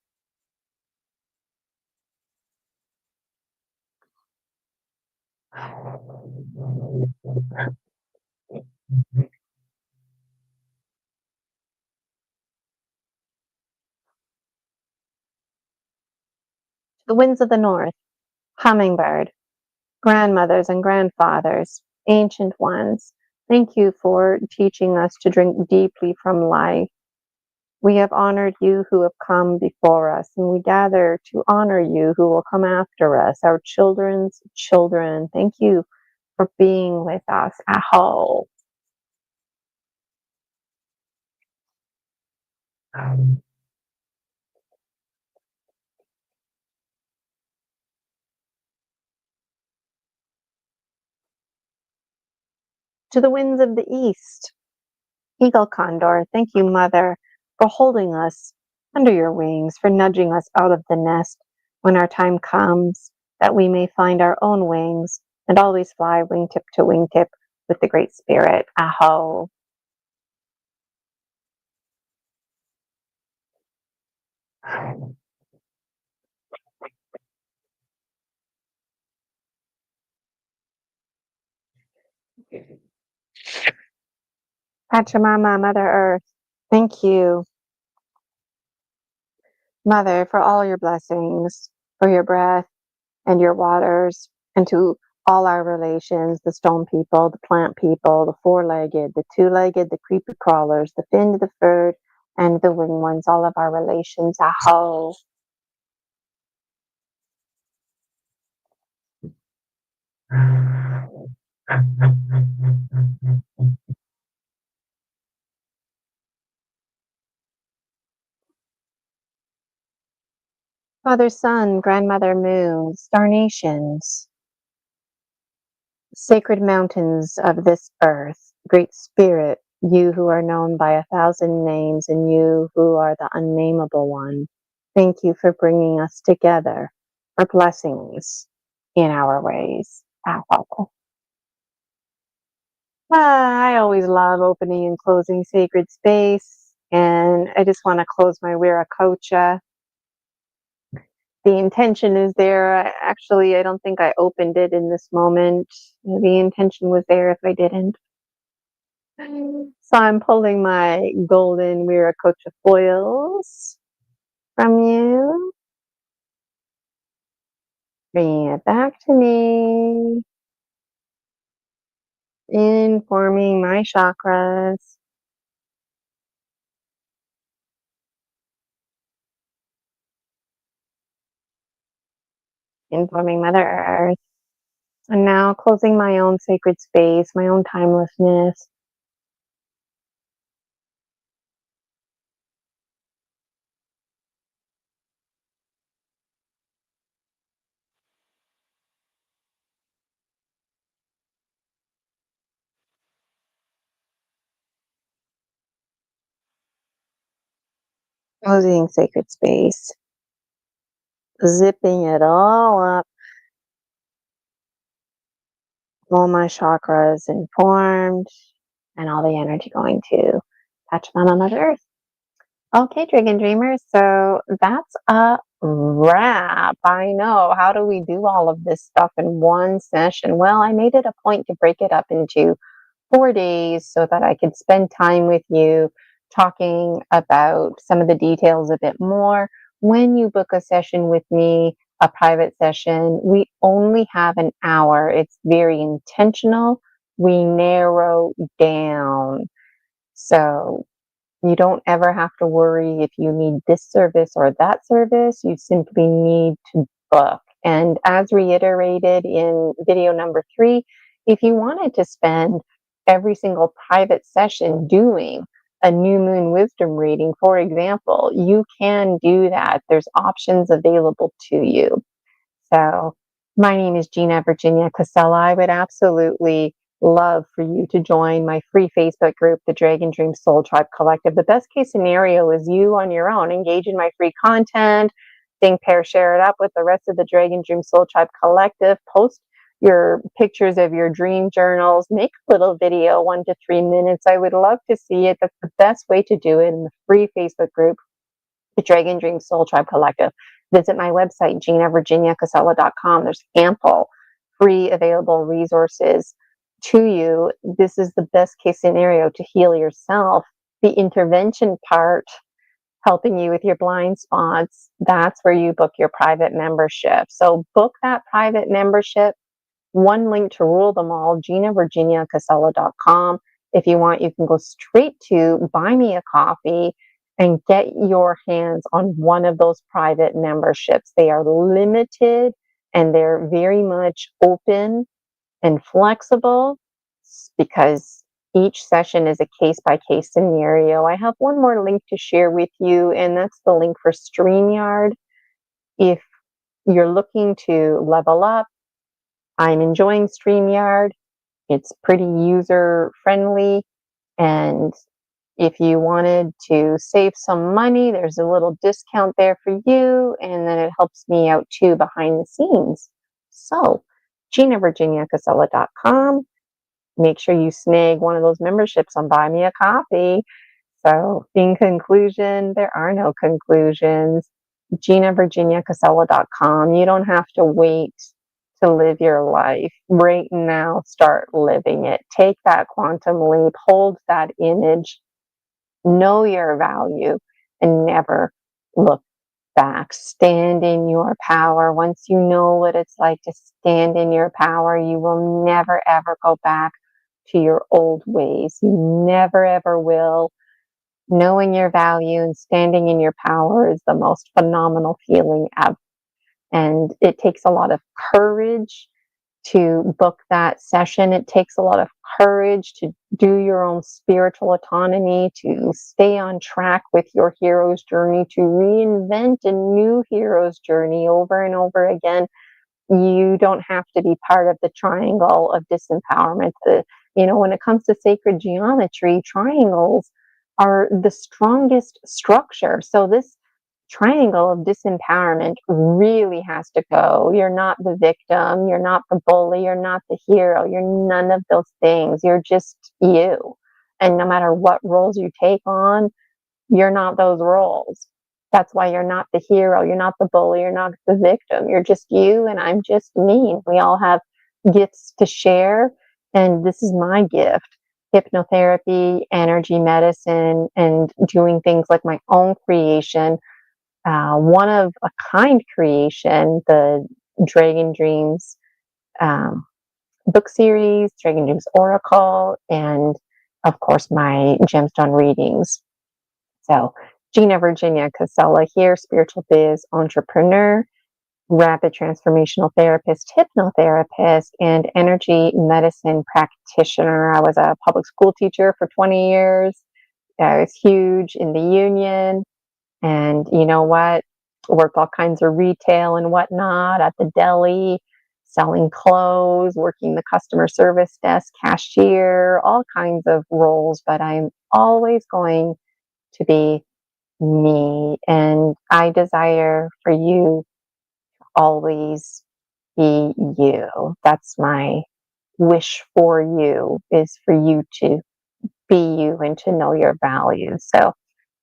The winds of the north, hummingbird, grandmothers and grandfathers, ancient ones. Thank you for teaching us to drink deeply from life. We have honored you who have come before us, and we gather to honor you who will come after us, our children's children. Thank you for being with us. Aho. To the winds of the east, eagle condor, thank you, Mother, for holding us under your wings, for nudging us out of the nest when our time comes, that we may find our own wings and always fly wingtip to wingtip with the Great Spirit. Aho. Pachamama, Mother Earth, thank you, Mother, for all your blessings, for your breath and your waters, and to all our relations, the stone people, the plant people, the four-legged, the two-legged, the creepy crawlers, the finned, the furred, and the winged ones, all of our relations. Aho. Father, Sun, Grandmother, Moon, star nations, sacred mountains of this earth, Great Spirit, you who are known by 1,000 names and you who are the unnameable one, thank you for bringing us together, for blessings in our ways. Ow. I always love opening and closing sacred space, and I just want to close my Viracocha. The intention is there. Actually, I don't think I opened it in this moment. The intention was there if I didn't. So I'm pulling my golden Viracocha foils from you. Bringing it back to me. Informing my chakras. Informing Mother Earth. And now closing my own sacred space, my own timelessness. Closing sacred space. Zipping it all up. All my chakras informed, and all the energy going to touch Mother Earth. Okay, Dragon Dreamers, so that's a wrap. I know. How do we do all of this stuff in one session? Well, I made it a point to break it up into 4 days so that I could spend time with you talking about some of the details a bit more. When you book a session with me, a private session, we only have an hour. It's very intentional. We narrow down. So You don't ever have to worry if you need this service or that service. You simply need to book. And as reiterated in video number 3, if you wanted to spend every single private session doing a new moon wisdom reading, for example, you can do that. There's options available to you. So my name is Gina Virginia Casella. I would absolutely love for you to join my free Facebook group, the Dragon Dream Soul Tribe Collective. The best case scenario is you on your own engage in my free content, think, pair, share it up with the rest of the Dragon Dream Soul Tribe Collective, post your pictures of your dream journals, make a little video, 1 to 3 minutes. I would love to see it. That's the best way to do it in the free Facebook group, the Dragon Dream Soul Tribe Collective. Visit my website, ginavirginiacasella.com. There's ample free available resources to you. This is the best case scenario to heal yourself. The intervention part, helping you with your blind spots, that's where you book your private membership. So book that private membership. One link to rule them all, ginavirginiacasella.com. If you want, you can go straight to Buy Me a Coffee and get your hands on one of those private memberships. They are limited and they're very much open and flexible because each session is a case-by-case scenario. I have one more link to share with you, and that's the link for StreamYard. If you're looking to level up, I'm enjoying StreamYard. It's pretty user-friendly, and if you wanted to save some money, there's a little discount there for you, and then it helps me out too behind the scenes. So, ginavirginiacasella.com. Make sure you snag one of those memberships on Buy Me a Coffee. So, in conclusion, there are no conclusions. ginavirginiacasella.com. You don't have to wait to live your life. Right now, start living it. Take that quantum leap, hold that image, know your value, and never look back. Stand in your power. Once you know what it's like to stand in your power, you will never ever go back to your old ways. You never ever will. Knowing your value and standing in your power is the most phenomenal feeling ever. And it takes a lot of courage to book that session. It takes a lot of courage to do your own spiritual autonomy, to stay on track with your hero's journey, to reinvent a new hero's journey over and over again. You don't have to be part of the triangle of disempowerment. When it comes to sacred geometry, triangles are the strongest structure. So this triangle of disempowerment really has to go. You're not the victim, you're not the bully, you're not the hero, you're none of those things. You're just you. And no matter what roles you take on, you're not those roles. That's why you're not the hero, you're not the bully, you're not the victim. You're just you, and I'm just me. We all have gifts to share, and this is my gift. Hypnotherapy, energy medicine, and doing things like my own creation. One of a kind creation, the Dragon Dreams book series, Dragon Dreams Oracle, and of course my Gemstone readings. So, Gina Virginia Casella here, spiritual biz entrepreneur, rapid transformational therapist, hypnotherapist, and energy medicine practitioner. I was a public school teacher for 20 years. I was huge in the union. And you know what? Worked all kinds of retail and whatnot at the deli, selling clothes, working the customer service desk, cashier, all kinds of roles. But I'm always going to be me. And I desire for you to always be you. That's my wish for you, is for you to be you and to know your value. So,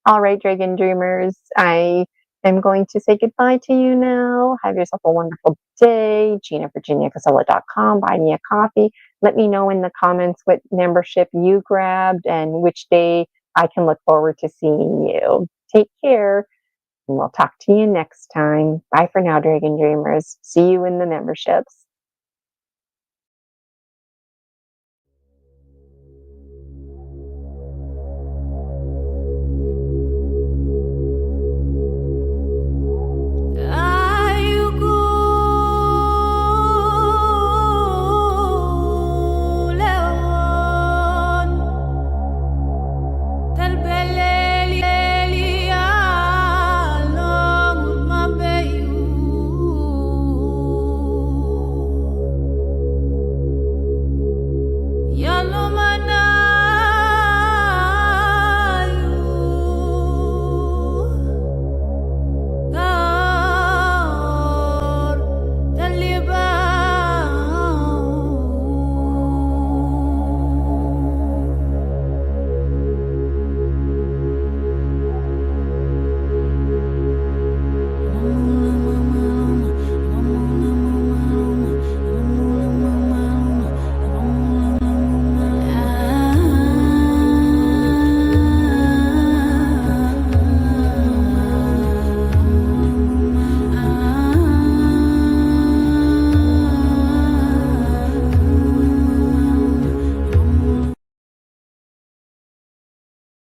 all right, Dragon Dreamers, I am going to say goodbye to you now. Have yourself a wonderful day. ginavirginiacasella.com. Buy me a coffee. Let me know in the comments what membership you grabbed and which day I can look forward to seeing you. Take care, and we'll talk to you next time. Bye for now, Dragon Dreamers. See you in the memberships.